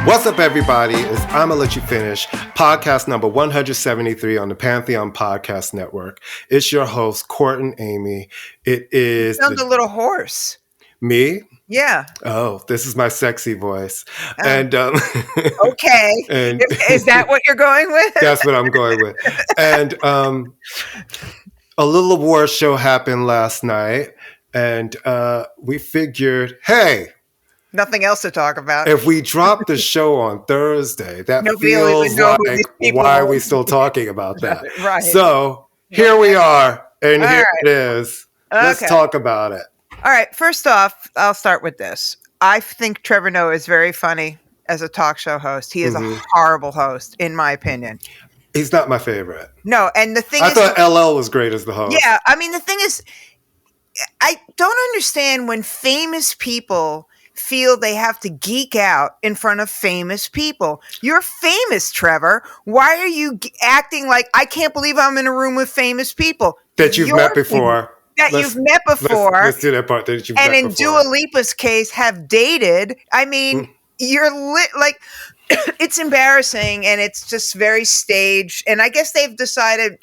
What's up, everybody? It's I'ma Let You Finish, podcast number 173 on the Pantheon Podcast Network. It's your host, Court and Amy. It is... You sound a little hoarse. Me? Yeah. Oh, this is my sexy voice. And okay. And is that what you're going with? That's what I'm going with. And a little award show happened last night, and we figured, hey... Nothing else to talk about. If we drop the show on Thursday, that Nobody feels like, why are we still talking about that? Right. So here we are, and here it is. Let's talk about it. All right. First off, I'll start with this. I think Trevor Noah is very funny as a talk show host. He is a horrible host, in my opinion. He's not my favorite. No, and the thing I thought LL was great as the host. Yeah, I mean, the thing is, I don't understand when famous people feel they have to geek out in front of famous people. You're famous, Trevor. Why are you acting like, I can't believe I'm in a room with famous people? That you've met before. You've met before. Let's do that part that you've met before. And in Dua Lipa's case, have dated. I mean, you're like, it's embarrassing and it's just very staged. And I guess they've decided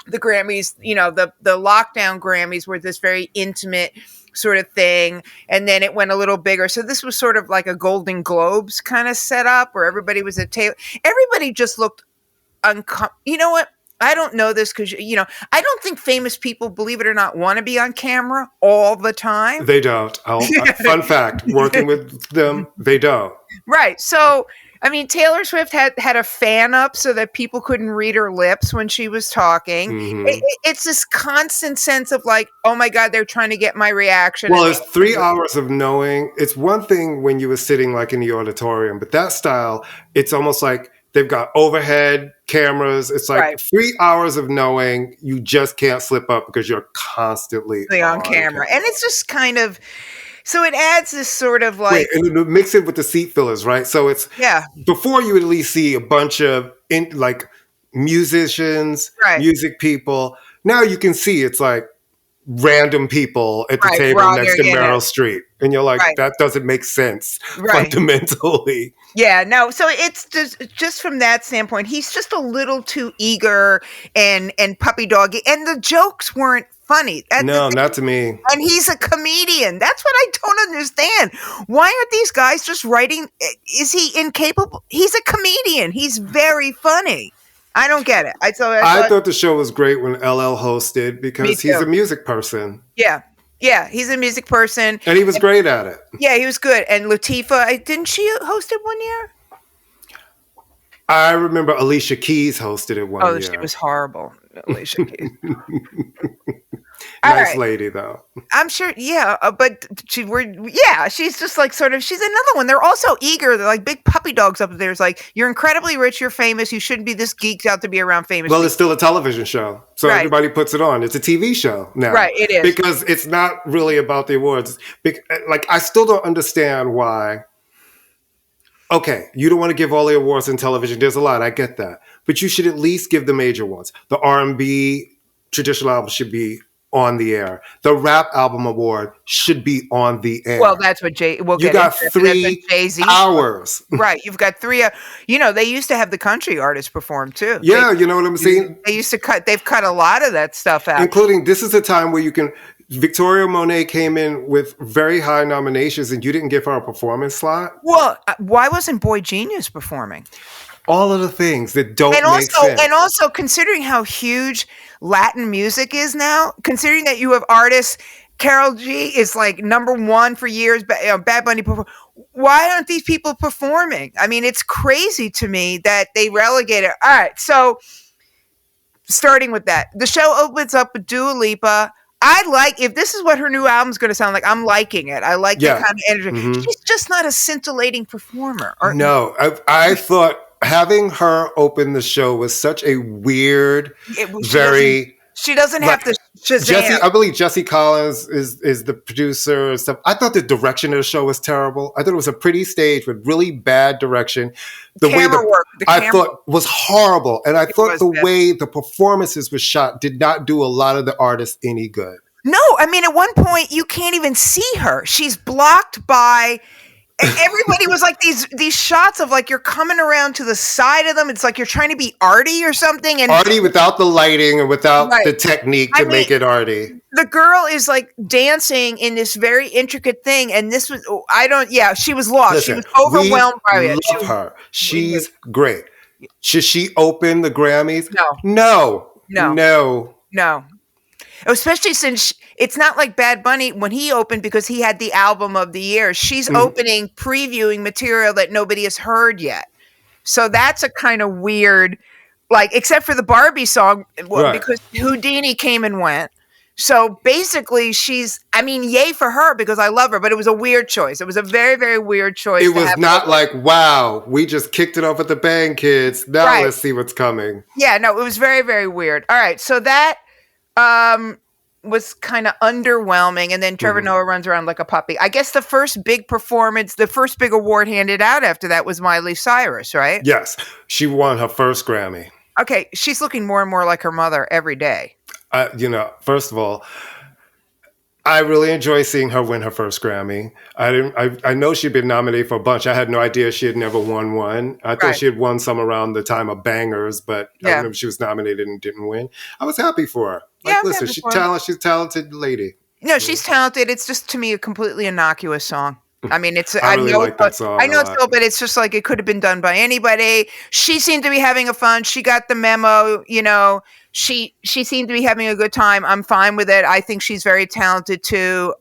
the Grammys, you know, the lockdown Grammys were this very intimate sort of thing, and then it went a little bigger. So this was sort of like a Golden Globes kind of setup where everybody was at table. Everybody just looked you know what? I don't know this because, you know, I don't think famous people, believe it or not, want to be on camera all the time. They don't. Fun fact, working with them, they don't. Right. So, I mean, Taylor Swift had a fan up so that people couldn't read her lips when she was talking. Mm-hmm. It's this constant sense of like, oh my God, they're trying to get my reaction. Well, it's 3 hours of knowing. It's one thing when you were sitting like in the auditorium, but that style, it's almost like they've got overhead cameras. It's like 3 hours of knowing you just can't slip up because you're constantly on camera. And it's just kind of... So it adds this sort of like... Wait, and mix it with the seat fillers, right? So it's... Yeah. Before you would at least see a bunch of musicians, music people. Now you can see it's like random people at the table next to Meryl Streep. And you're like, that doesn't make sense fundamentally. Yeah, no. So it's just from that standpoint, he's just a little too eager and puppy doggy. And the jokes weren't funny. Not to me. And he's a comedian. That's what I don't understand. Why aren't these guys just writing? Is he incapable? He's a comedian. He's very funny. I don't get it. I thought the show was great when LL hosted because he's a music person. Yeah. Yeah, he's a music person. And he was great at it. Yeah, he was good. And Latifah, didn't she host it 1 year? I remember Alicia Keys hosted it one year. Oh, she was horrible, Alicia Keys. Nice lady, though. I'm sure, but she's just like sort of, she's another one. They're also eager. They're like big puppy dogs up there. It's like, you're incredibly rich, you're famous, you shouldn't be this geeked out to be around famous people. It's still a television show, so everybody puts it on. It's a TV show now. Right, it is. Because it's not really about the awards. Like, I still don't understand why. Okay, you don't want to give all the awards in television. There's a lot. I get that. But you should at least give the major ones. The R&B traditional album should be on the air. The rap album award should be on the air. Well, that's what you got 3 hours. Right. You've got 3. They used to have the country artists perform too. Yeah, you know what I'm saying? They've cut a lot of that stuff out. Including, this is a time where you can... Victoria Monet came in with very high nominations and you didn't give her a performance slot? Well, why wasn't Boy Genius performing? All of the things that don't make sense. And also, considering how huge Latin music is now, considering that you have artists, Karol G is like #1 for years, Bad Bunny, why aren't these people performing? I mean, it's crazy to me that they relegate it. All right, so starting with that, the show opens up with Dua Lipa. If this is what her new album's going to sound like, I'm liking it. I like that kind of energy. Mm-hmm. She's just not a scintillating performer. No, I thought having her open the show was such a weird, She doesn't have to Shazam. I believe Jesse Collins is the producer and stuff. I thought the direction of the show was terrible. I thought it was a pretty stage with really bad direction. The camera work I thought was horrible. And I thought the way the performances were shot did not do a lot of the artists any good. No, I mean, at one point, you can't even see her. She's blocked by everybody was like these shots of like you're coming around to the side of them. It's like you're trying to be arty or something. And arty without the lighting and without the technique to make it arty. The girl is like dancing in this very intricate thing, and this was she was lost. Listen, she was overwhelmed by it. Love her. She's great. Should she open the Grammys? No. Especially since it's not like Bad Bunny when he opened because he had the album of the year. She's opening, previewing material that nobody has heard yet. So that's a kind of weird, like, except for the Barbie song, because Houdini came and went. So basically yay for her because I love her, but it was a weird choice. It was a very, very weird choice. It was not like, wow, we just kicked it off at the bang, kids. Now let's see what's coming. Yeah, no, it was very, very weird. All right, so that was kind of underwhelming, and then Trevor Noah runs around like a puppy. I guess the first big performance, the first big award handed out after that was Miley Cyrus, right? Yes, she won her first Grammy. Okay, she's looking more and more like her mother every day. First of all, I really enjoy seeing her win her first Grammy. I know she'd been nominated for a bunch. I had no idea she had never won one. I thought she had won some around the time of Bangers, but I don't know if she was nominated and didn't win. I was happy for her. Listen, she's a talented lady. No, she's talented. It's just, to me, a completely innocuous song. I mean, I really like that song. I know it's but it's just like it could have been done by anybody. She seemed to be having a fun. She got the memo, She seemed to be having a good time. I'm fine with it. I think she's very talented too.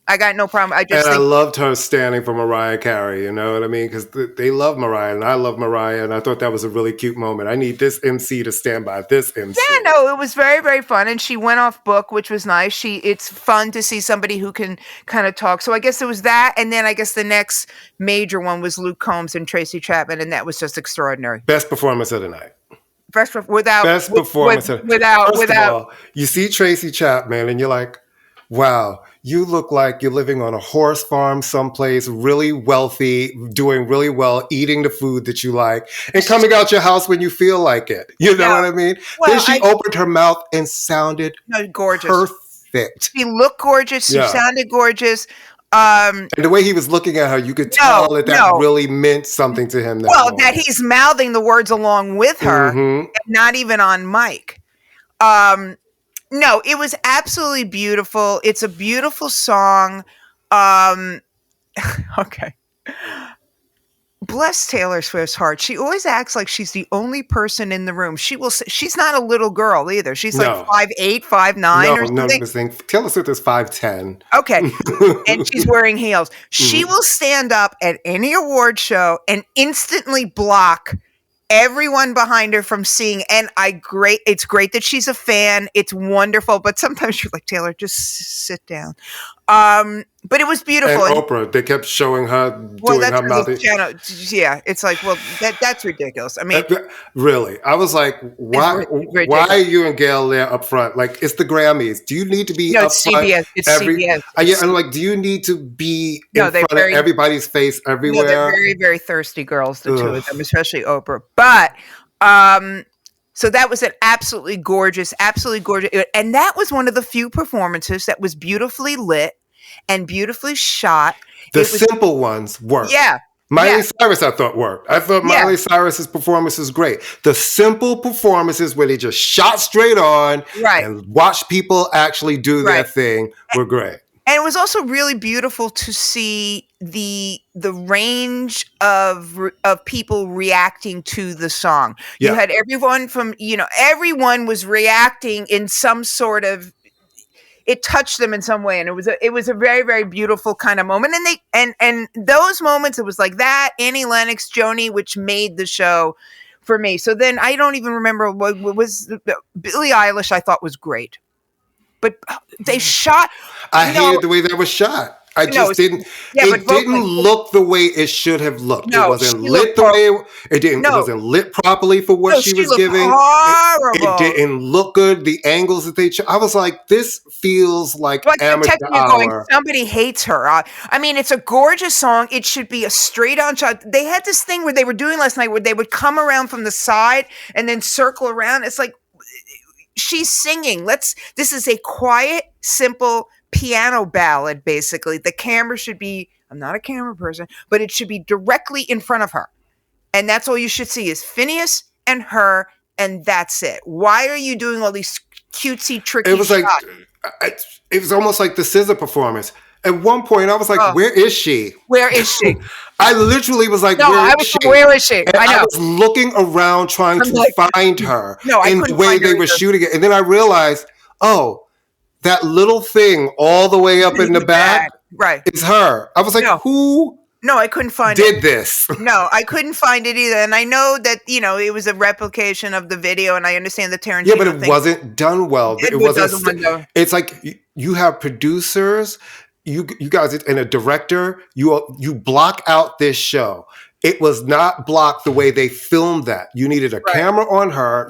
I got no problem. I loved her standing for Mariah Carey. You know what I mean? Because they love Mariah, and I love Mariah, and I thought that was a really cute moment. I need this MC to stand by this MC. Yeah, no, it was very, very fun, and she went off book, which was nice. It's fun to see somebody who can kind of talk. So I guess it was that, and then I guess the next major one was Luke Combs and Tracy Chapman, and that was just extraordinary. Best performance of the night. Best performance. Without. You see Tracy Chapman, and you're like, wow, you look like you're living on a horse farm someplace, really wealthy, doing really well, eating the food that you like, and coming out your house when you feel like it. You know what I mean? Well, then she opened her mouth and sounded gorgeous. Perfect. She looked gorgeous. She sounded gorgeous. And the way he was looking at her, you could tell that really meant something to him. That he's mouthing the words along with her, and not even on mic. No, it was absolutely beautiful. It's a beautiful song. Okay. Bless Taylor Swift's heart. She always acts like she's the only person in the room. She's not a little girl either. She's like 5'8", 5'9", or something. No, Taylor Swift is 5'10". Okay. And she's wearing heels. She will stand up at any award show and instantly block everyone behind her from seeing. And it's great that she's a fan. It's wonderful. But sometimes you're like, Taylor, just sit down. But it was beautiful. And Oprah, they kept showing her doing her mouth. Yeah, it's like, well, that's ridiculous. I mean, really, I was like, why are you and Gail there up front? Like, it's the Grammys. Do you need to be up front? CBS. It's CBS. I'm like, do you need to be in front of everybody's face everywhere? No, they're very, very thirsty girls, the two of them, especially Oprah. But so that was an absolutely gorgeous, and that was one of the few performances that was beautifully lit and beautifully shot. The simple ones worked. Yeah. Miley Cyrus, I thought, worked. I thought Miley Cyrus's performance was great. The simple performances where they just shot straight on and watched people actually do their thing were great. And it was also really beautiful to see the range of people reacting to the song. You had everyone from, everyone was reacting in some sort of, it touched them in some way, and it was a very, very beautiful kind of moment. And those moments, it was like that, Annie Lennox, Joni, which made the show for me. So then I don't even remember what was Billie Eilish. I thought was great, but they shot. I hated the way that was shot. I just didn't. Yeah, it didn't look the way it should have looked. No, it wasn't lit the way it didn't. No. It wasn't lit properly for what she was giving. Horrible. It didn't look good. The angles that they. I was like, this feels like amateur hour. Somebody hates her. I mean, it's a gorgeous song. It should be a straight on shot. They had this thing where they were doing last night where they would come around from the side and then circle around. It's like she's singing. This is a quiet, simple piano ballad, basically. The camera should be I'm not a camera person, but it should be directly in front of her. And that's all you should see is Phineas and her, and that's it. Why are you doing all these cutesy, tricky It was shots? it was almost like the scissor performance. At one point, I was like, "Where is she? Where is she?" I literally was like, No, "Where I is was she? like, where is she? And I know. I was looking around trying to find her in the way they were shooting it. And then I realized, oh, that little thing all the way up in the back is her. I was like, who? No, I couldn't find did this. No, I couldn't find it either. And I know that, it was a replication of the video, and I understand the Tarantino Yeah, but it wasn't done well. It wasn't. It's like you have producers, you guys, and a director. You block out this show. It was not blocked the way they filmed that. You needed a camera on her.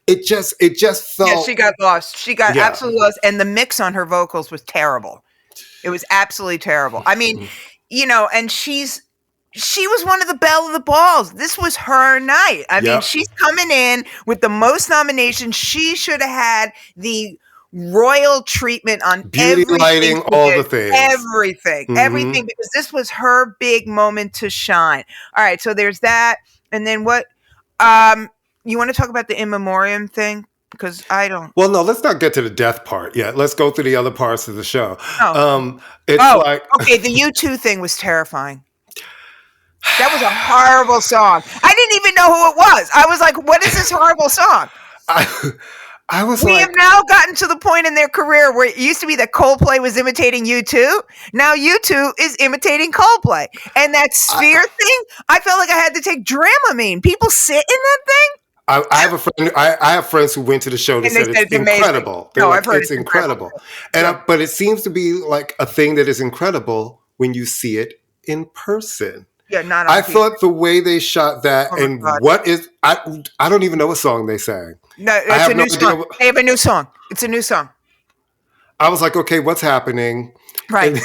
It just felt. Yeah, she got lost. She got absolutely lost, and the mix on her vocals was terrible. It was absolutely terrible. I mean. And she was one of the belle of the balls. This was her night. I mean, she's coming in with the most nominations. She should have had the royal treatment on beauty, lighting, all the things. Everything, because this was her big moment to shine. All right, so there's that. And then what? You want to talk about the in memoriam thing? Because I don't. Well, no, let's not get to the death part yet. Let's go through the other parts of the show. Okay, the U2 thing was terrifying. That was a horrible song. I didn't even know who it was. I was like, what is this horrible song? We have now gotten to the point in their career where it used to be that Coldplay was imitating U2. Now U2 is imitating Coldplay. And that sphere thing, I felt like I had to take Dramamine. People sit in that thing. I have a friend. I have friends who went to the show. They said it's incredible. I've heard it's incredible. But it seems to be like a thing that is incredible when you see it in person. Yeah, not. I thought the way they shot that I don't even know what song they sang. No, it's a new song. They have a new song. It's a new song. I was like, okay, what's happening? Right.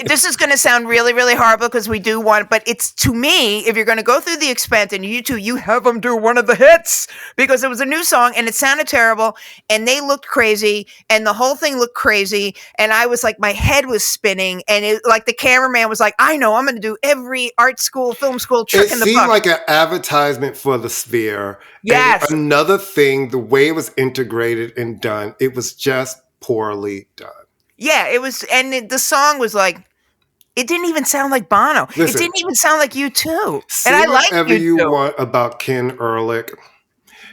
This is going to sound really, really horrible because we do want, but it's, to me, if you're going to go through the expense and you have them do one of the hits, because it was a new song and it sounded terrible and they looked crazy and the whole thing looked crazy. And I was like, my head was spinning, and the cameraman was like, I know, I'm going to do every art school, film school trick in the book. It seemed like an advertisement for the Sphere. Yes. And another thing, the way it was integrated and done, it was just poorly done. Yeah, it was, and the song was like, it didn't even sound like Bono. Listen, it didn't even sound like U2. And I like whatever you want about Ken Ehrlich.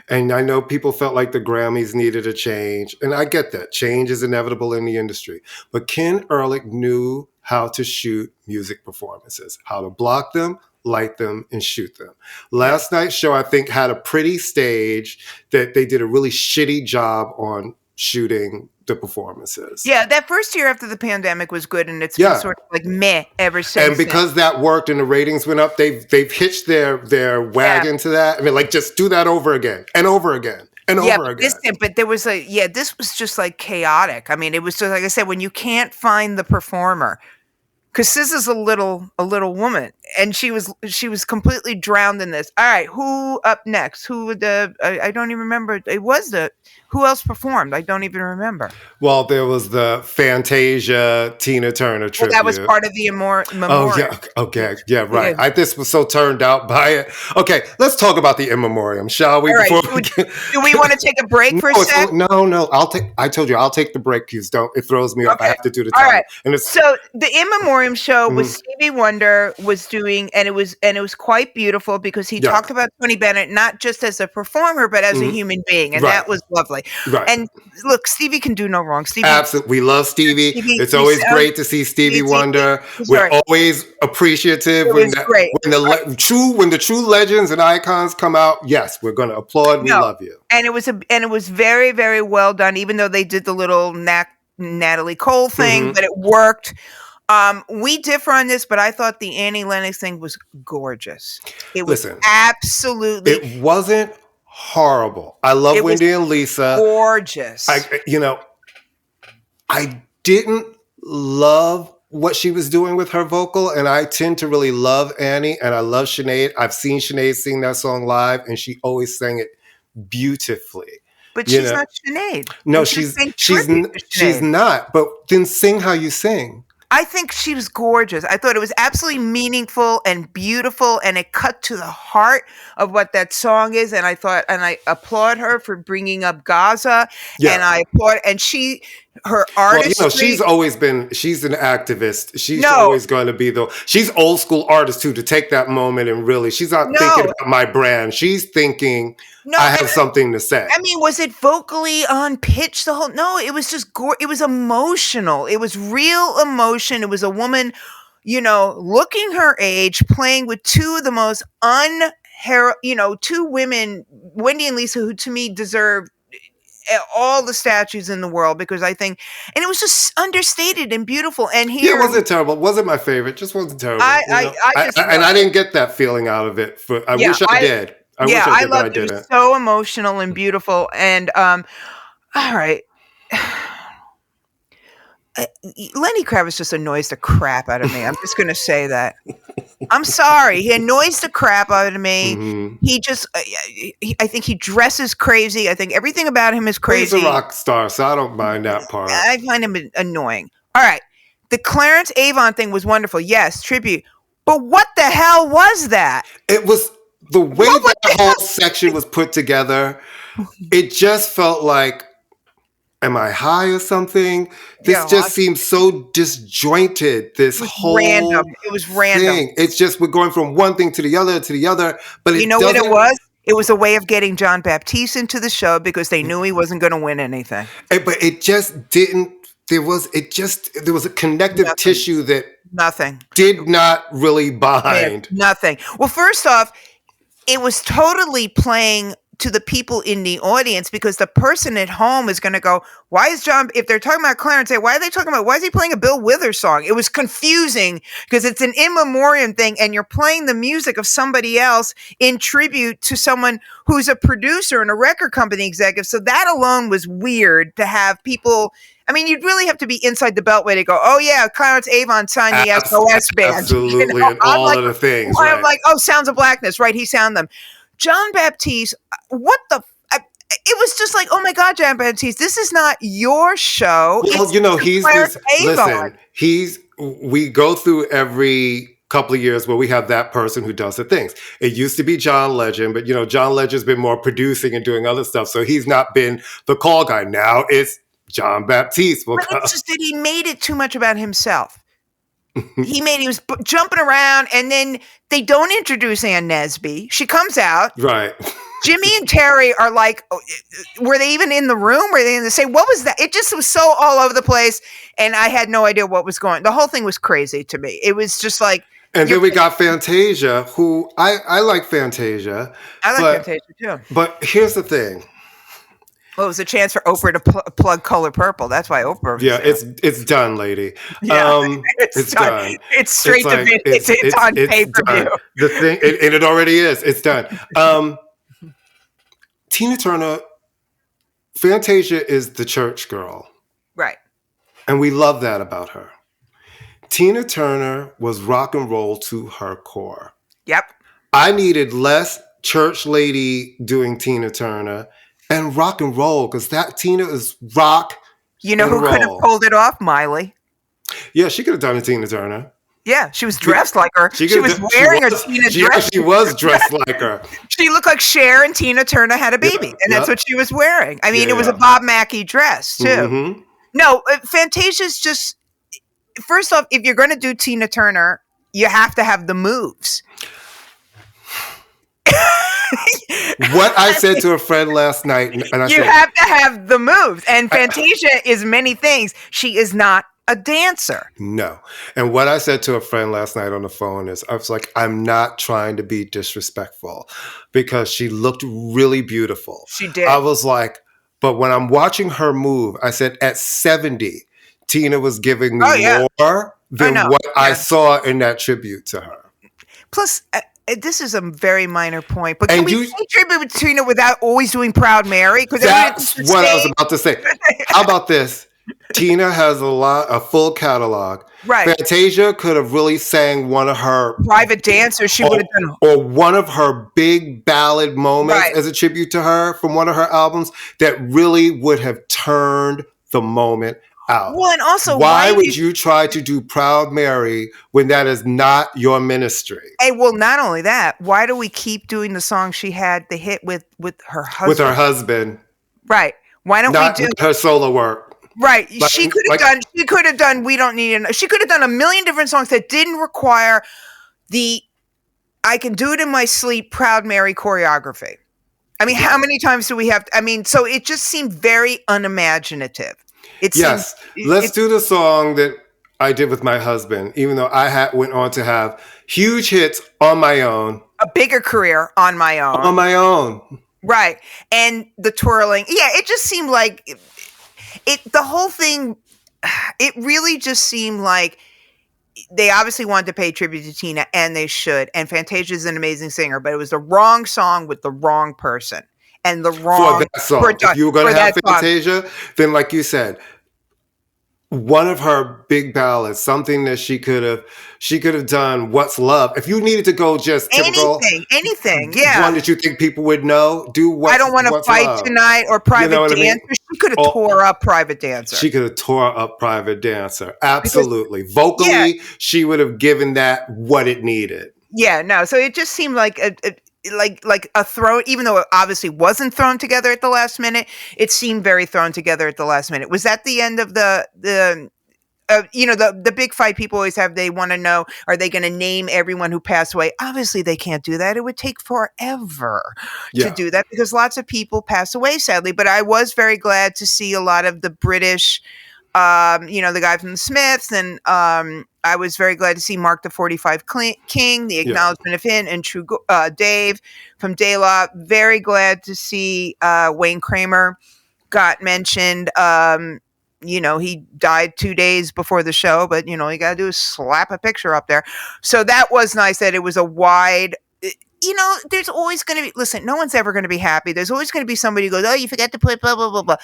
And I know people felt like the Grammys needed a change. And I get that. Change is inevitable in the industry. But Ken Ehrlich knew how to shoot music performances, how to block them, light them, and shoot them. Last night's show, I think, had a pretty stage that they did a really shitty job on shooting the performances. Yeah, that first year after the pandemic was good, and it's been sort of like meh ever since. And because that worked and the ratings went up, they've hitched their wagon to that. I mean, like, just do that over again and over again and over again. But there was this was just like chaotic. I mean, it was just like I said, when you can't find the performer. Because this is a little woman, and she was completely drowned in this. All right, who up next? I don't even remember. Who else performed? I don't even remember. Well, there was the Fantasia Tina Turner tribute. Well, that was part of the memorial. Oh, yeah. Okay. Yeah, right. Yeah. This was so turned out by it. Okay, let's talk about the in memoriam, shall we? All right. Do we want to take a break for a sec? No. I told you, I'll take the break because it throws me off. I have to do the time. All right. So the in memoriam show was Stevie Wonder was doing, and it was quite beautiful because he talked about Tony Bennett not just as a performer but as a human being, and that was lovely. Right. And look, Stevie can do no wrong. Absolutely, we love Stevie. It's always great to see Stevie Wonder. We're always appreciative when the true legends and icons come out. Yes, we're going to applaud. We love you. And it was very, very well done. Even though they did the little Natalie Cole thing, but it worked. We differ on this, but I thought the Annie Lennox thing was gorgeous. It was absolutely. It wasn't horrible. I love Wendy and Lisa. Gorgeous. I didn't love what she was doing with her vocal, and I tend to really love Annie, and I love Sinead. I've seen Sinead sing that song live, and she always sang it beautifully. But she's not Sinead. No, she's not. But then sing how you sing. I think she was gorgeous. I thought it was absolutely meaningful and beautiful, and it cut to the heart of what that song is. And I applaud her for bringing up Gaza, and Yeah. I applaud, and her Well, artistry. she's an activist. She's No, always going to be she's old school artist too, to take that moment and really, she's not thinking no, about my brand. She's thinking, no. I have something to say. I mean, was it vocally on pitch the whole? No, it was just it was emotional. It was real emotion. It was a woman, looking her age, playing with two of the most two women, Wendy and Lisa, who to me deserve all the statues in the world, because I think, and it was just understated and beautiful. And Yeah, here, it wasn't terrible. It wasn't my favorite. Just wasn't terrible. I didn't get that feeling out of it. I wish I did. I wish I did, but I loved it. didn't. It was so emotional and beautiful. And all right. Lenny Kravitz just annoys the crap out of me. I'm just going to say that. I'm sorry. He annoys the crap out of me. Mm-hmm. He just, I think he dresses crazy. I think everything about him is crazy. He's a rock star, so I don't mind that part. I find him annoying. All right. The Clarence Avon thing was wonderful. Yes, tribute. But what the hell was that? It was the way that whole section was put together. It just felt like, am I high or something? This just seems so disjointed. This whole random. It was random. thing. It's just, we're going from one thing to the other. But you know what it was? It was a way of getting John Baptiste into the show, because they knew he wasn't going to win anything. But it just didn't. There was a connective tissue that did not really bind. Nothing. Well, first off, it was totally playing to the people in the audience, because the person at home is going to go, why is John, if they're talking about Clarence, why are they talking about, why is he playing a Bill Withers song? It was confusing, because it's an in memoriam thing, and you're playing the music of somebody else in tribute to someone who's a producer and a record company executive. So that alone was weird, to have people. I mean, you'd really have to be inside the beltway to go, oh yeah, Clarence Avon signed the SOS band. Absolutely, and all of the things. Right. I'm like, oh, Sounds of Blackness, right? He sound them. John Baptiste, what the? It was just like, oh my God, John Baptiste, this is not your show. Well, we go through every couple of years where we have that person who does the things. It used to be John Legend, but John Legend's been more producing and doing other stuff, so he's not been the call guy. Now it's John Baptiste. But it's just that he made it too much about himself. He was jumping around, and then they don't introduce Ann Nesby. She comes out. Right. Jimmy and Terry are like, were they even in the room? Were they in the same? What was that? It just was so all over the place, and I had no idea what was going on. The whole thing was crazy to me. It was just like. And then we got Fantasia, who I like Fantasia. I like Fantasia too. But here's the thing. Well, it was a chance for Oprah to plug Color Purple. That's why Oprah. Yeah, it's done, lady. Yeah, it's done. It's straight to video. It's on pay-per-view. The thing, and it already is. It's done. Tina Turner, Fantasia is the church girl, right? And we love that about her. Tina Turner was rock and roll to her core. Yep. I needed less church lady doing Tina Turner and rock and roll, because that Tina is rock. You know who could have pulled it off? Miley. Yeah, she could have done a Tina Turner. Yeah, she was dressed like her. She was wearing a Tina dress. She was dressed like her. She looked like Cher, and Tina Turner had a baby, and that's what she was wearing. I mean, it was a Bob Mackie dress too. Mm-hmm. No, Fantasia's just. First off, if you're going to do Tina Turner, you have to have the moves. What I said to a friend last night, and I said, have to have the moves. And Fantasia is many things. She is not a dancer. No. And what I said to a friend last night on the phone is, I was like, I'm not trying to be disrespectful, because she looked really beautiful. She did. I was like, but when I'm watching her move, I said, at 70, Tina was giving me more than what I saw in that tribute to her. Plus, this is a very minor point, but can we say tribute to Tina without always doing Proud Mary? That's what I was about to say. How about this? Tina has a full catalog. Right. Fantasia could have really sang one of her private dancers. She would have done, or one of her big ballad moments as a tribute to her from one of her albums that really would have turned the moment out. Well, and also, why would you try to do Proud Mary when that is not your ministry? Hey, well, not only that, why do we keep doing the song she had the hit with her husband? With her husband. Right. Why don't we do her solo work? Right. She could have done We Don't Need It. She could have done a million different songs that didn't require the I Can Do It in My Sleep Proud Mary choreography. I mean, how many times do we have so it just seemed very unimaginative. Let's do the song that I did with my husband, even though I went on to have huge hits on my own. A bigger career on my own. On my own. Right. And the twirling. Yeah, it just seemed like the whole thing, it really just seemed like they obviously wanted to pay tribute to Tina, and they should. And Fantasia is an amazing singer, but it was the wrong song with the wrong person. And the wrong... For that song. If you were going to have Fantasia, then like you said, one of her big ballads, something that she could have done, What's Love. If you needed to go just typical... Anything, yeah. One that you think people would know, do What's Love. I Don't Want to Fight Love. Tonight or Private Dancer. I mean? She could have tore up Private Dancer. She could have tore up Private Dancer. Absolutely. Vocally, she would have given that what it needed. Yeah, no. So it just seemed like a throw, even though it obviously wasn't thrown together at the last minute, it seemed very thrown together at the last minute. Was that the end of the big fight people always have? They want to know, are they going to name everyone who passed away? Obviously they can't do that. It would take forever to do that because lots of people pass away, sadly. But I was very glad to see a lot of the British, the guy from the Smiths, and I was very glad to see Mark the 45 King, the acknowledgement of him, and True Dave from De La. Very glad to see Wayne Kramer got mentioned. He died 2 days before the show, but all you got to do is slap a picture up there. So that was nice that it was a wide... there's always going to be... Listen, no one's ever going to be happy. There's always going to be somebody who goes, oh, you forgot to put blah, blah, blah, blah.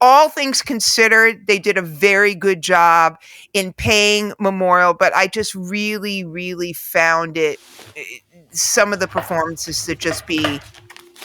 All things considered, they did a very good job in paying memorial, but I just really, really found some of the performances to just be,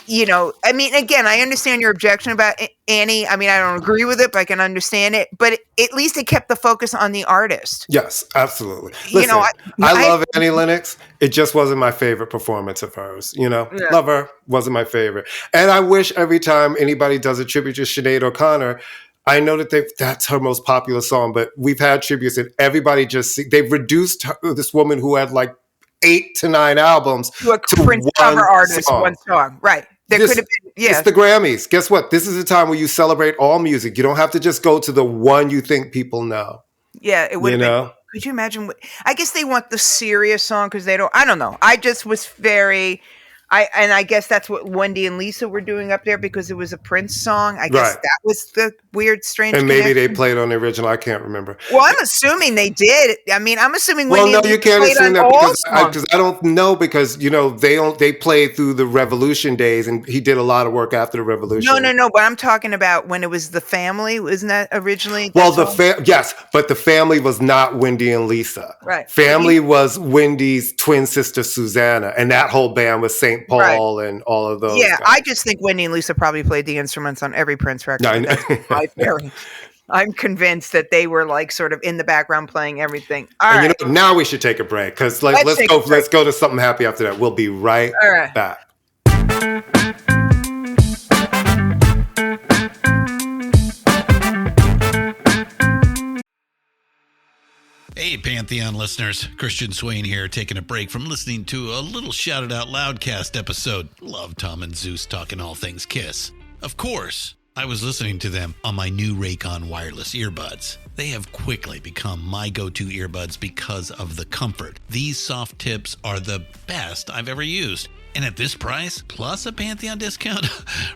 again, I understand your objection about Annie. I mean, I don't agree with it, but I can understand it. But at least it kept the focus on the artist. Yes, absolutely. Listen, I love Annie Lennox. It just wasn't my favorite performance of hers. Love her, wasn't my favorite. And I wish every time anybody does a tribute to Sinead O'Connor, I know that that's her most popular song, but we've had tributes and everybody they've reduced this woman who had like 8 to 9 albums to a Prince cover artist, one song. Right. There could have been, It's the Grammys. Guess what? This is a time where you celebrate all music. You don't have to just go to the one you think people know. Yeah, it would have been. Could you imagine? I guess they want the serious song because I don't know. I just was very... I guess that's what Wendy and Lisa were doing up there because it was a Prince song. I guess that was the weird, strange And maybe connection. they played on the original. I can't remember. Well, I'm assuming they did. I mean, I'm assuming Wendy and Lisa played on all songs. Well, no, you can't assume that because I don't know because, they played through the Revolution days and he did a lot of work after the Revolution. No. But I'm talking about when it was The Family. Wasn't that originally? Well, yes, but The Family was not Wendy and Lisa. Right. Family was Wendy's twin sister, Susanna, and that whole band was St. Paul and all of those. Yeah, guys. I just think Wendy and Lisa probably played the instruments on every Prince record. I'm convinced that they were like sort of in the background playing everything. All right. Now we should take a break because let's go to something happy after that. We'll be right back. Hey, Pantheon listeners. Christian Swain here, taking a break from listening to a little Shout It Out Loudcast episode. Love Tom and Zeus talking all things Kiss. Of course, I was listening to them on my new Raycon wireless earbuds. They have quickly become my go-to earbuds because of the comfort. These soft tips are the best I've ever used. And at this price, plus a Pantheon discount,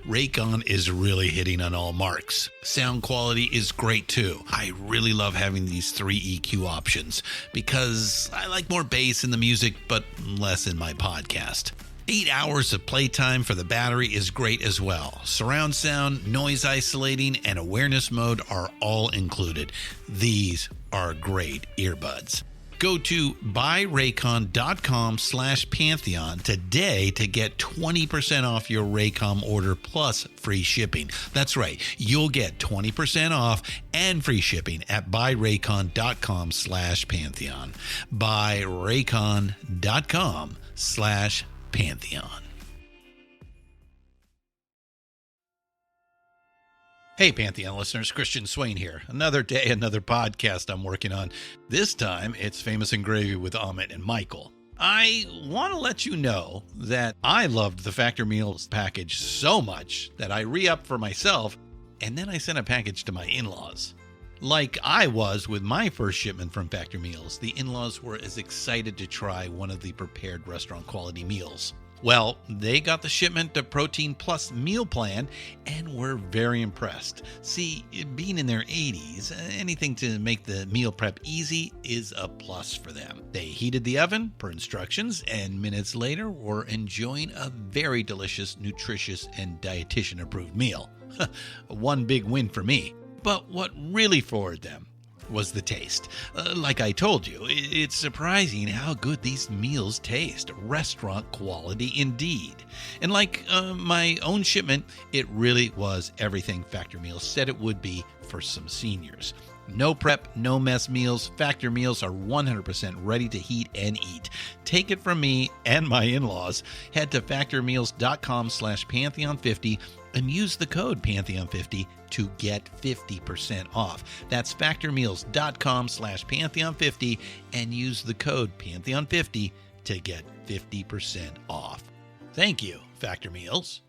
Raycon is really hitting on all marks. Sound quality is great too. I really love having these 3 EQ options because I like more bass in the music, but less in my podcast. 8 hours of playtime for the battery is great as well. Surround sound, noise isolating, and awareness mode are all included. These are great earbuds. Go to buyraycon.com/Pantheon today to get 20% off your Raycon order plus free shipping. That's right. You'll get 20% off and free shipping at buyraycon.com/Pantheon. buyraycon.com/Pantheon. Hey, Pantheon listeners, Christian Swain here. Another day, another podcast I'm working on. This time, it's Famous and Gravy with Amit and Michael. I want to let you know that I loved the Factor Meals package so much that I re-upped for myself, and then I sent a package to my in-laws. Like I was with my first shipment from Factor Meals, the in-laws were as excited to try one of the prepared restaurant quality meals. Well, they got the shipment to Protein Plus meal plan and were very impressed. See, being in their 80s, anything to make the meal prep easy is a plus for them. They heated the oven per instructions and minutes later were enjoying a very delicious, nutritious, and dietitian-approved meal. One big win for me. But what really floored them was the taste. Like I told you, it's surprising how good these meals taste. Restaurant quality indeed. And like my own shipment, it really was everything Factor Meals said it would be for some seniors. No prep, no mess meals. Factor Meals are 100% ready to heat and eat. Take it from me and my in-laws. Head to factormeals.com/Pantheon50 and use the code Pantheon50 to get 50% off. That's factormeals.com/Pantheon50 and use the code Pantheon50 to get 50% off. Thank you, Factor Meals.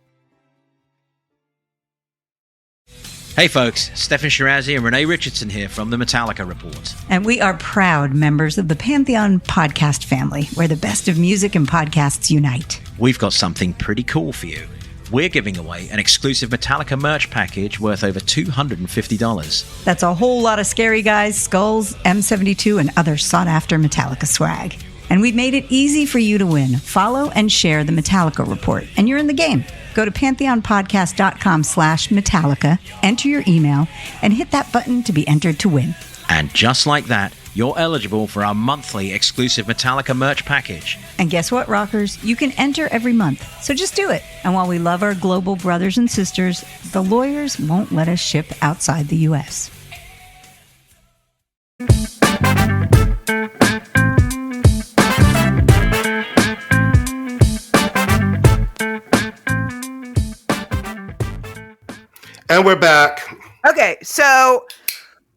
Hey folks, Stefan Shirazi and Renee Richardson here from the Metallica Report. And we are proud members of the Pantheon Podcast family, where the best of music and podcasts unite. We've got something pretty cool for you. We're giving away an exclusive Metallica merch package worth over $250. That's a whole lot of Scary Guys, Skulls, M72, and other sought-after Metallica swag. And we've made it easy for you to win. Follow and share the Metallica Report, and you're in the game. Go to pantheonpodcast.com/Metallica, enter your email, and hit that button to be entered to win. And just like that, you're eligible for our monthly exclusive Metallica merch package. And guess what, rockers? You can enter every month, so just do it. And while we love our global brothers and sisters, the lawyers won't let us ship outside the U.S. And we're back. Okay, so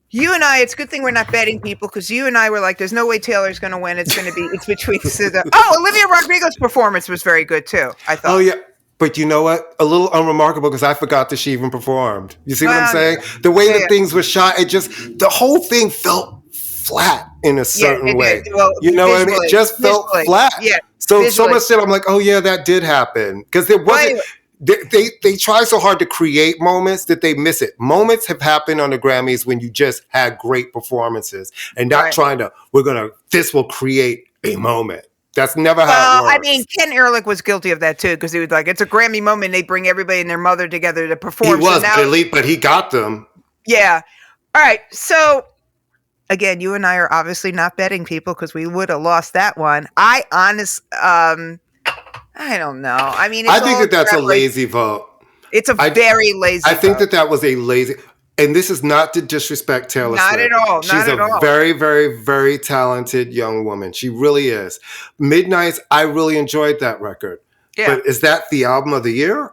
you and I, it's a good thing we're not betting people, because you and I were like, there's no way Taylor's going to win. It's between SZA. Oh, Olivia Rodrigo's performance was very good too, I thought. Oh, yeah. But you know what? A little unremarkable, because I forgot that she even performed. You see what I'm saying? The way that things were shot, the whole thing felt flat in a certain way. Well, you know what I mean? It just felt flat. Yeah. So much that I'm like, oh yeah, that did happen. Because there wasn't... They try so hard to create moments that they miss it. Moments have happened on the Grammys when you just had great performances and not trying to, this will create a moment. That's never how it works. I mean, Ken Ehrlich was guilty of that too, because he was like, it's a Grammy moment. They bring everybody and their mother together to perform. He was elite, but he got them. Yeah. All right. So again, you and I are obviously not betting people, because we would have lost that one. I don't know. I mean, I think that's a lazy vote. It's a very lazy vote. I think that was a lazy, and this is not to disrespect Taylor Swift. Not at all. She's a very, very, very talented young woman. She really is. Midnights, I really enjoyed that record. Yeah. But is that the album of the year?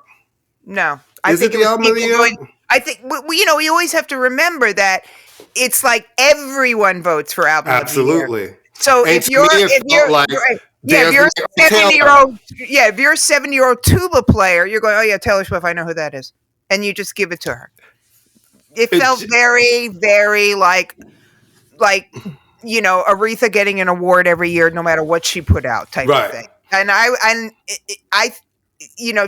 No. Is it the album of the year? I think, you always have to remember that it's like everyone votes for album of the year. Absolutely. So if you're a 7-year-old tuba player, you're going, oh yeah, Taylor Swift, I know who that is, and you just give it to her. It felt very, very like Aretha getting an award every year, no matter what she put out, type of thing. And I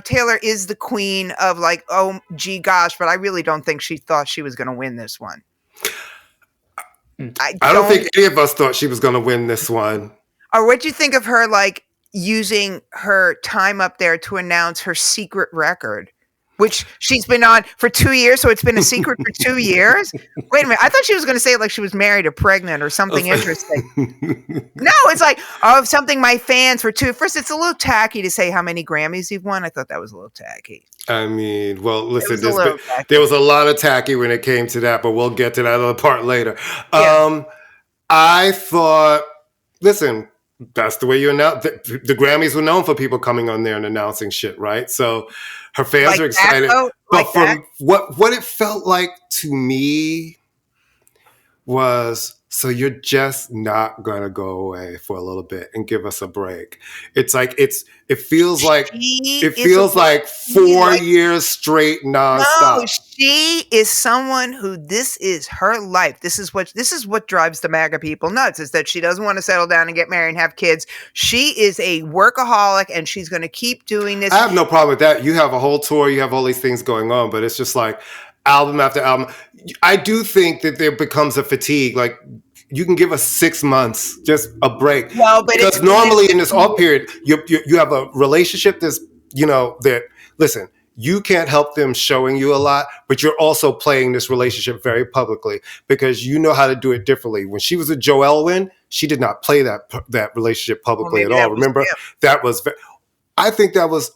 Taylor is the queen of like, oh gee gosh, but I really don't think she thought she was going to win this one. I don't think any of us thought she was going to win this one. Or what'd you think of her like using her time up there to announce her secret record which she's been on for 2 years. So it's been a secret for 2 years. Wait a minute. I thought she was going to say it like she was married or pregnant or something interesting. No, it's like, oh, something my fans for two. First, it's a little tacky to say how many Grammys you've won. I thought that was a little tacky. I mean, well, listen, Tacky. there was a lot of tacky when it came to that, but we'll get to that other part later. Yeah. I thought, listen, that's the way you announce. The Grammys were known for people coming on there and announcing shit, right? So her fans are excited. But from what it felt like to me was, so you're just not gonna go away for a little bit and give us a break. It's like it feels like 4 years straight nonstop. No, she is someone who this is her life. This is what drives the MAGA people nuts, is that she doesn't want to settle down and get married and have kids. She is a workaholic and she's going to keep doing this. I have no problem with that. You have a whole tour, you have all these things going on, but it's just like album after album. I do think that there becomes a fatigue. Like, you can give us 6 months, just a break. Well, but because normally in this off period, you have a relationship that's, that, listen, you can't help them showing you a lot, but you're also playing this relationship very publicly because you know how to do it differently. When she was with Joe Elwyn, she did not play that relationship publicly at all. Remember, I think that was,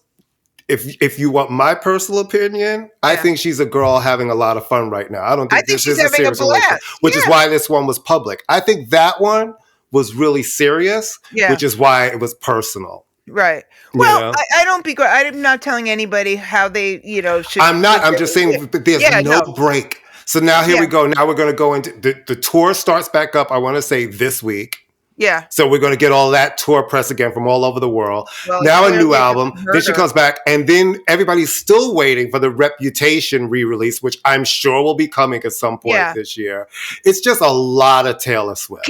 if you want my personal opinion, I think she's a girl having a lot of fun right now. I don't think this is a serious relationship, which is why this one was public. I think that one was really serious, which is why it was personal. Right. Well, I'm not telling anybody how they, should. I'm just saying there's no break. So now here we go. Now we're going to go into the tour starts back up. I want to say this week. Yeah. So we're going to get all that tour press again from all over the world. Well, now a new album. Then she comes back. And then everybody's still waiting for the Reputation re-release, which I'm sure will be coming at some point this year. It's just a lot of Taylor Swift.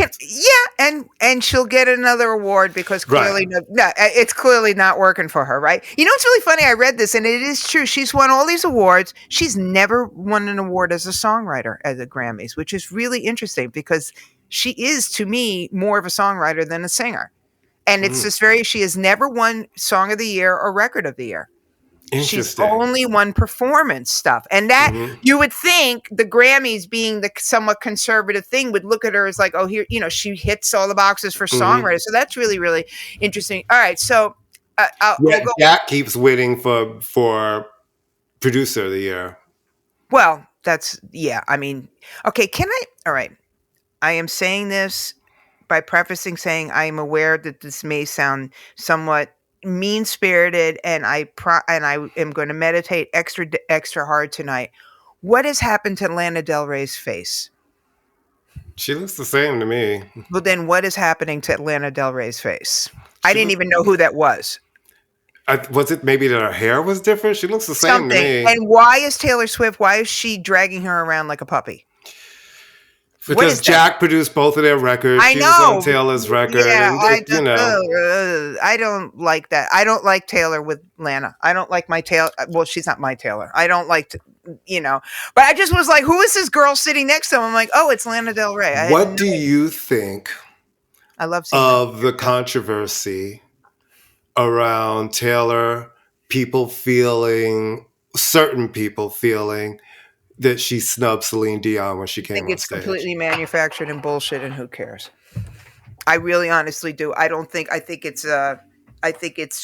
And she'll get another award because clearly it's clearly not working for her, right? You know, it's really funny. I read this and it is true. She's won all these awards. She's never won an award as a songwriter at the Grammys, which is really interesting because she is, to me, more of a songwriter than a singer. And it's just she has never won Song of the Year or Record of the Year. She's only won performance stuff. And that, you would think the Grammys, being the somewhat conservative thing, would look at her as like, oh, here, she hits all the boxes for songwriters. So that's really, really interesting. All right. So Jack keeps winning for Producer of the Year. Well, that's, I mean, okay, all right. I am saying this by prefacing saying I am aware that this may sound somewhat mean-spirited, and I am going to meditate extra hard tonight. What has happened to Lana Del Rey's face? She looks the same to me. Well, then what is happening to Lana Del Rey's face? I didn't even know who that was. Was it maybe that her hair was different? She looks the same to me. And why is Taylor Swift, why is she dragging her around like a puppy? Because Jack produced both of their records. I know. She was on Taylor's record. Yeah, I don't like that. I don't like Taylor with Lana. I don't like my Taylor. Well, she's not my Taylor. I don't like to, But I just was like, who is this girl sitting next to him? I'm like, oh, it's Lana Del Rey. What do you think of the controversy around Taylor, certain people feeling that she snubbed Celine Dion when she came on stage? I think it's completely manufactured and bullshit, and who cares? I really honestly do. I think it's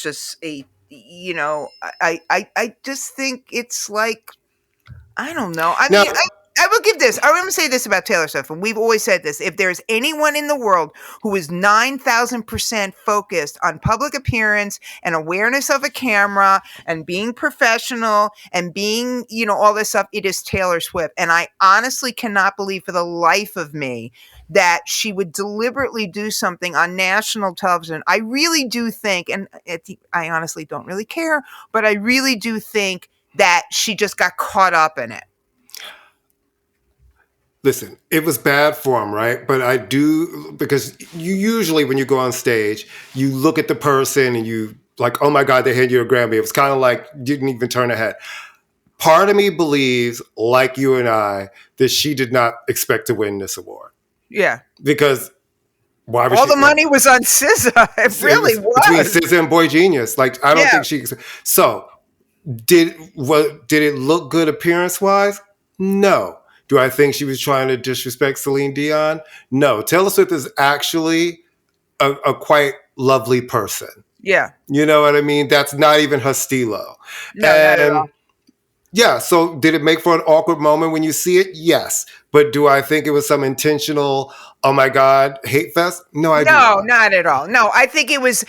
just a, I just think it's like, I don't know. I will give this. I'm going to say this about Taylor Swift, and we've always said this. If there's anyone in the world who is 9,000% focused on public appearance and awareness of a camera and being professional and being, all this stuff, it is Taylor Swift. And I honestly cannot believe for the life of me that she would deliberately do something on national television. I really do think, and I honestly don't really care, but I really do think that she just got caught up in it. Listen, it was bad form, right? But I do, because you usually, when you go on stage, you look at the person and you like, oh my God, they hand you a Grammy. It was kind of like, you didn't even turn a head. Part of me believes, like you and I, that she did not expect to win this award. Yeah. Because why was all the money was on SZA. It really was. Between SZA and Boy Genius. Like, I don't think she... So, Did it look good appearance wise? No. Do I think she was trying to disrespect Celine Dion? No. Taylor Swift is actually a quite lovely person. Yeah. You know what I mean? That's not even her stilo. No, not at all. Yeah, so did it make for an awkward moment when you see it? Yes. But do I think it was some intentional, oh my God, hate fest? No, I do not. Not at all. No, I think it was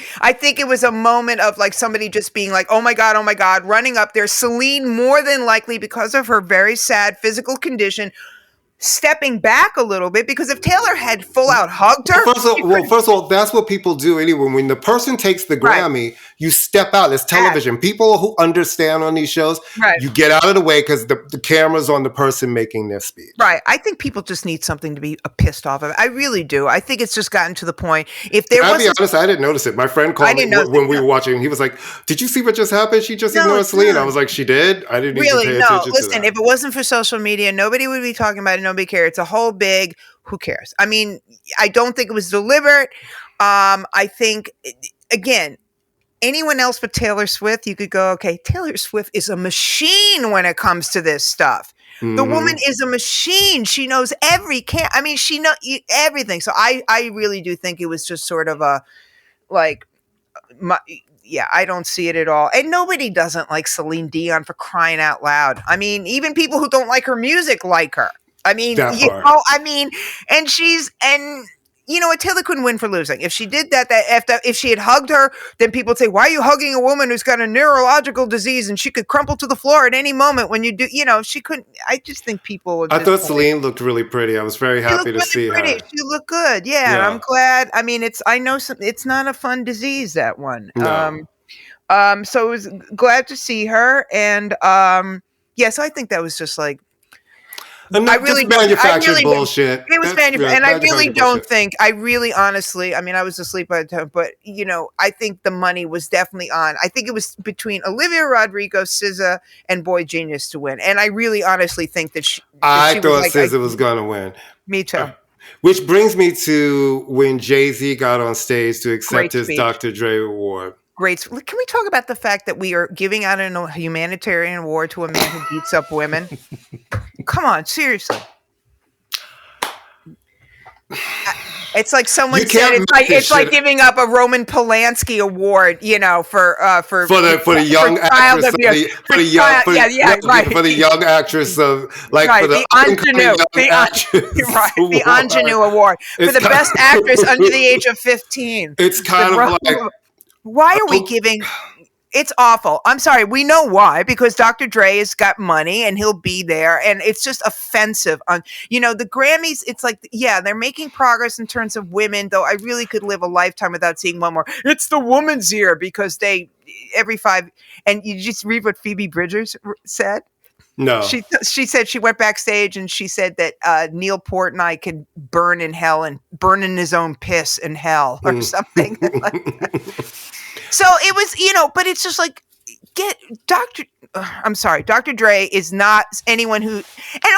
a moment of like somebody just being like, oh my God, running up there. Celine, more than likely because of her very sad physical condition, stepping back a little bit, because if Taylor had full out hugged her. First of all, that's what people do anyway. When the person takes the Grammy, you step out. It's television. People who understand on these shows, you get out of the way because the camera's on the person making their speech. Right. I think people just need something to be pissed off of. I really do. I think it's just gotten to the point. If there was, I'll be honest, I didn't notice it. My friend called me when we were watching. He was like, "Did you see what just happened? She just ignored Celine." I was like, "She did? I didn't even pay attention to that." Listen, if it wasn't for social media, nobody would be talking about it. Nobody cares. It's a whole big, who cares? I mean, I don't think it was deliberate. I think, again, anyone else but Taylor Swift, you could go, okay, Taylor Swift is a machine when it comes to this stuff. Mm-hmm. The woman is a machine. She knows she knows everything. So I really do think it was just sort of a, like, I don't see it at all. And nobody doesn't like Celine Dion, for crying out loud. I mean, even people who don't like her music like her. I mean, and you know what? Taylor couldn't win for losing. If she did that if she had hugged her, then people would say, why are you hugging a woman who's got a neurological disease and she could crumple to the floor at any moment when you do, she couldn't. I just think people would. I thought Celine looked really pretty. I was very happy to see her. She looked good. Yeah. I'm glad. I mean, it's not a fun disease, that one. No. So I was glad to see her. And, so I think that was just like, manufactured bullshit. It was manufactured, and I really don't think. I really, honestly, I mean, I was asleep by the time, but I think the money was definitely on. I think it was between Olivia Rodrigo, SZA, and Boy Genius to win, and I really, honestly think that I thought SZA was going to win. Me too. Which brings me to when Jay-Z got on stage to accept his Dr. Dre award. Great. Can we talk about the fact that we are giving out a humanitarian award to a man who beats up women? Come on, seriously. It's like someone said it's like giving up a Roman Polanski award, for the young actress for the young actress of the ingenue award for the best actress under the age of 15. It's kind of like, why are we giving? It's awful. I'm sorry. We know why, because Dr. Dre has got money and he'll be there. And it's just offensive. The Grammys, it's like, they're making progress in terms of women, though I really could live a lifetime without seeing one more. It's the woman's year, because and you just read what Phoebe Bridgers said. No. She said she went backstage and she said that Neil Portnoy could burn in hell and burn in his own piss in hell or something like that. So it was, but it's just like, Dr. Dre is not anyone who, and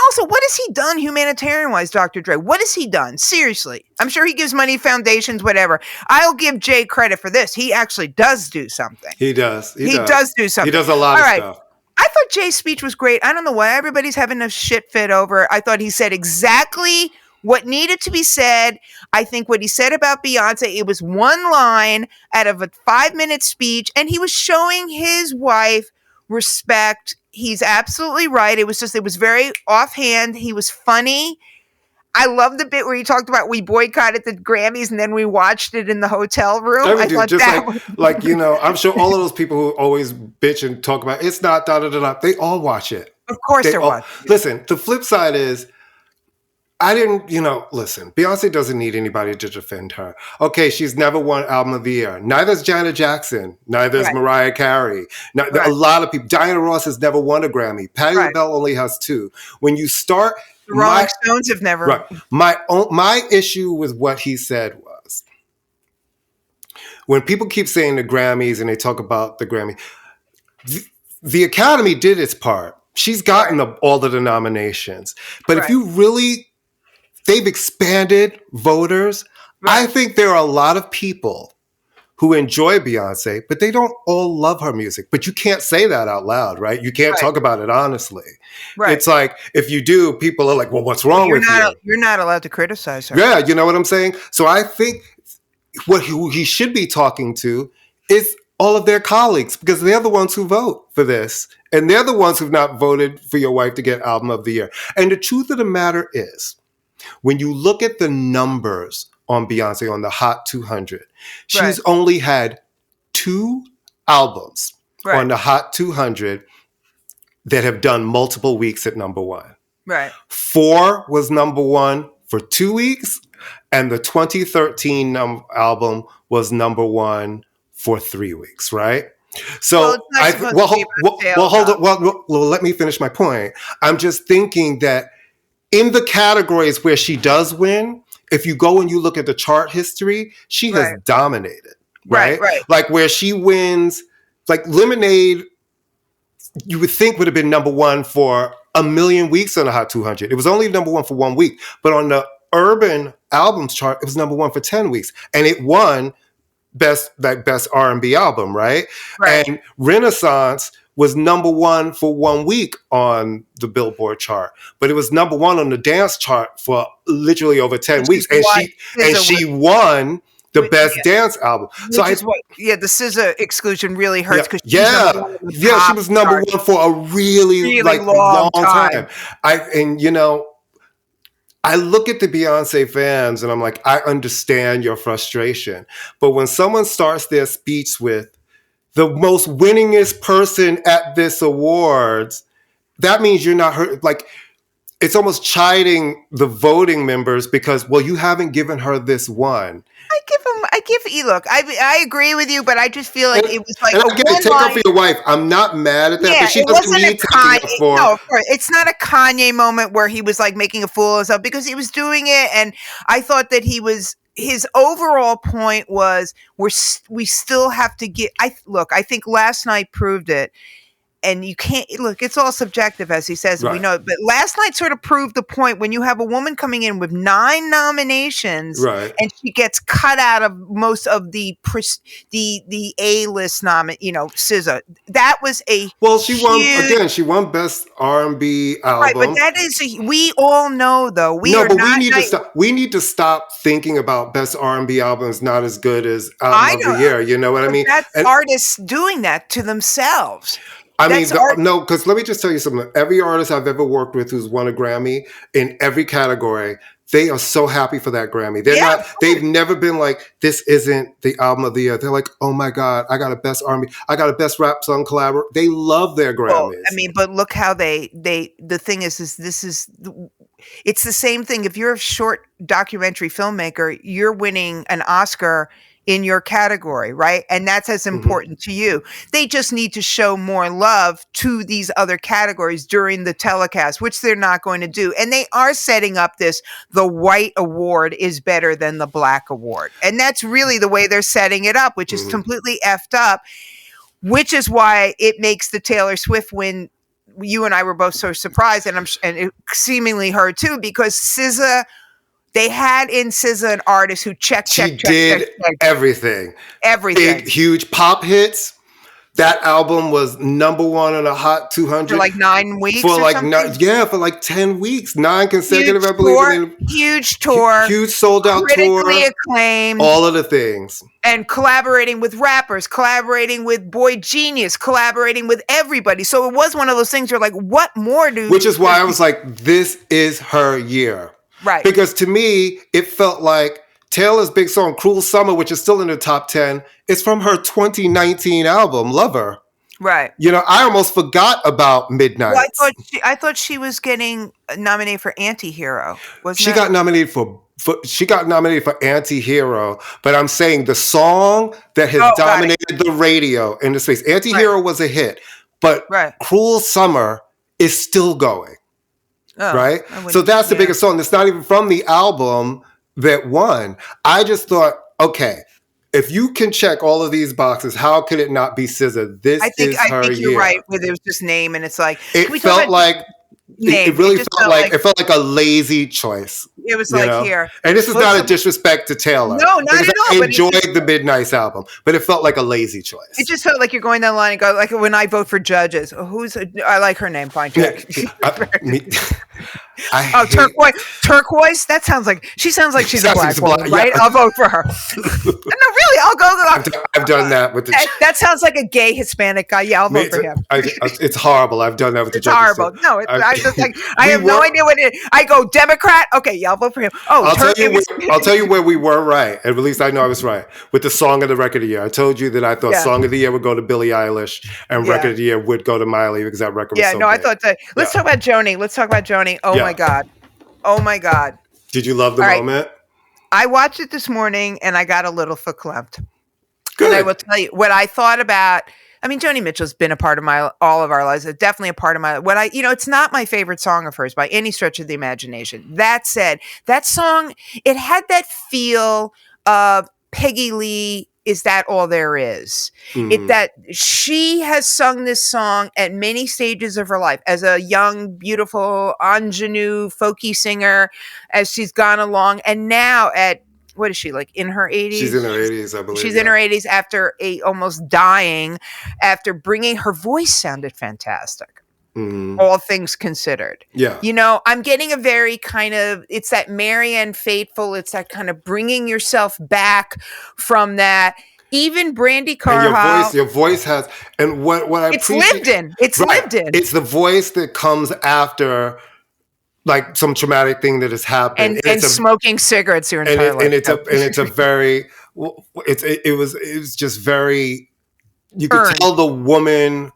also, what has he done humanitarian-wise, Dr. Dre? What has he done? Seriously. I'm sure he gives money to foundations, whatever. I'll give Jay credit for this. He actually does do something. He does. He does do something. He does a lot of stuff. I thought Jay's speech was great. I don't know why everybody's having a shit fit over it. I thought he said exactly what needed to be said. I think what he said about Beyonce, it was one line out of a 5-minute speech, and he was showing his wife respect. He's absolutely right. It was very offhand. He was funny. I love the bit where he talked about we boycotted the Grammys and then we watched it in the hotel room. I'm sure all of those people who always bitch and talk about it's not da-da-da-da, they all watch it. Of course they're watching. Listen, the flip side is, Beyonce doesn't need anybody to defend her. Okay, she's never won Album of the Year. Neither is Janet Jackson. Neither is Mariah Carey. A lot of people. Diana Ross has never won a Grammy. Patti LaBelle only has 2. When you start... The Rolling Stones have never... Right. My issue with what he said was, when people keep saying the Grammys and they talk about the Grammy, the Academy did its part. She's gotten all of the nominations. But if you really... They've expanded voters. I think there are a lot of people who enjoy Beyonce, but they don't all love her music. But you can't say that out loud, right? You can't talk about it honestly. Right. It's like, if you do, people are like, well, what's wrong with you? You're not allowed to criticize her. Yeah, you know what I'm saying? So I think who he should be talking to is all of their colleagues, because they're the ones who vote for this. And they're the ones who've not voted for your wife to get Album of the Year. And the truth of the matter is, when you look at the numbers on Beyonce on the Hot 200, she's only had 2 albums on the Hot 200 that have done multiple weeks at number 1. Right. 4 was number 1 for 2 weeks, and the 2013 album was number 1 for 3 weeks, right? So hold on. Well, let me finish my point. I'm just thinking that in the categories where she does win, if you go and you look at the chart history, she has dominated, right? Like where she wins, like Lemonade, you would think would have been number 1 for a million weeks on the Hot 200. It was only number 1 for 1 week, but on the Urban Albums chart, it was number 1 for 10 weeks, and it won best R&B album, right? And Renaissance was number 1 for 1 week on the Billboard chart, but it was number 1 on the dance chart for literally over 10 weeks, and she won the best dance album. So the SZA exclusion really hurts because she was number 1 for a really long time. I look at the Beyonce fans and I'm like, I understand your frustration. But when someone starts their speech with the most winningest person at this awards, that means you're not hurt. Like, it's almost chiding the voting members because, well, you haven't given her this one. I agree with you, but I just feel like it was like, and I get it, take up for your wife. I'm not mad at that, but she doesn't need to take it for. No, of course. It's not a Kanye moment where he was like making a fool of himself, because he was doing it, and I thought that his overall point was we still have to get. I think last night proved it. And you can't look, it's all subjective, as he says, and we know it. But last night sort of proved the point when you have a woman coming in with 9 nominations and she gets cut out of most of the A-list SZA. That was she won best R&B album. Right, but that is we all know though. We need to stop thinking about best R&B albums not as good as album of the year. You know what I mean? That's artists doing that to themselves. Because let me just tell you something. Every artist I've ever worked with who's won a Grammy in every category, they are so happy for that Grammy. They've never been like, this isn't the album of the year. They're like, oh my God, I got a best R&B, I got a best rap song collab. They love their Grammys. But look how the thing is it's the same thing. If you're a short documentary filmmaker, you're winning an Oscar in your category, right? And that's as important to you. They just need to show more love to these other categories during the telecast, which they're not going to do. And they are setting up the white award is better than the black award. And that's really the way they're setting it up, which is completely effed up, which is why it makes the Taylor Swift win. You and I were both so surprised, and it seemingly her too, because SZA, they had in SZA an artist who checked everything. Big, huge pop hits. That album was number 1 on a Hot 200 for like 9 weeks. For like 10 weeks, 9 consecutive. I believe. Huge tour, huge sold out tour, critically acclaimed, all of the things, and collaborating with rappers, collaborating with Boy Genius, collaborating with everybody. So it was one of those things. You're like, what more do? Which is why I was like, this is her year. Right. Because to me, it felt like Taylor's big song, Cruel Summer, which is still in the top 10, is from her 2019 album, Lover. Right. I almost forgot about Midnight. Well, I thought she was getting nominated for Anti-Hero. She got nominated for Anti-Hero, but I'm saying the song that has dominated the radio in the space. Anti-Hero was a hit, but Cruel Summer is still going. Right? So that's the biggest song. It's not even from the album that won. I just thought, okay, if you can check all of these boxes, how could it not be SZA? I think you're right. Where there was this name, and it's like it felt like It name. really Just felt like, it felt like a lazy choice. it was You like know? here. And this is not a disrespect to Taylor. No, not because at all, I but it enjoyed just- the Midnight's album, but it felt like a lazy choice. It just felt like you're going down the line and go like when I vote for judges. I like her name, fine. Jack. Turquoise. That sounds like she's a black woman, right? Yeah. I'll vote for her. No, really, I'll go. I've done that with the. That sounds like a gay Hispanic guy. Yeah, I'll vote for him. It's horrible. I've done that with the It's judges. horrible. No, I have no idea what it is. I go Democrat. Okay, yeah, I'll vote for him. Oh, I'll tell you where we were right. At least I know I was right with the song of the record of the year. I told you that I thought song of the year would go to Billie Eilish and record of the year would go to Miley because that record was so I big. thought that. Let's talk about Joni. Oh my God. Oh my God. Did you love the moment? I watched it this morning and I got a little verklempt. Good. And I will tell you what I thought about. I mean, Joni Mitchell's been a part of all of our lives. It's definitely a part of my. It's not my favorite song of hers by any stretch of the imagination. That said, that song, it had that feel of Peggy Lee. Is that all there is? That she has sung this song at many stages of her life as a young, beautiful, ingenue, folky singer as she's gone along. And now at, what is she, like in her 80s? She's in her 80s, I believe. She's in her 80s after almost dying, after bringing her voice sounded fantastic. All things considered. Yeah. I'm getting a very kind of, it's that Marianne Faithfull, it's that kind of bringing yourself back from that. Even Brandy Carlisle. And your voice has, and what I appreciate. It's lived in. It's the voice that comes after like some traumatic thing that has happened. And smoking cigarettes your entire life. It was just very, you could tell the woman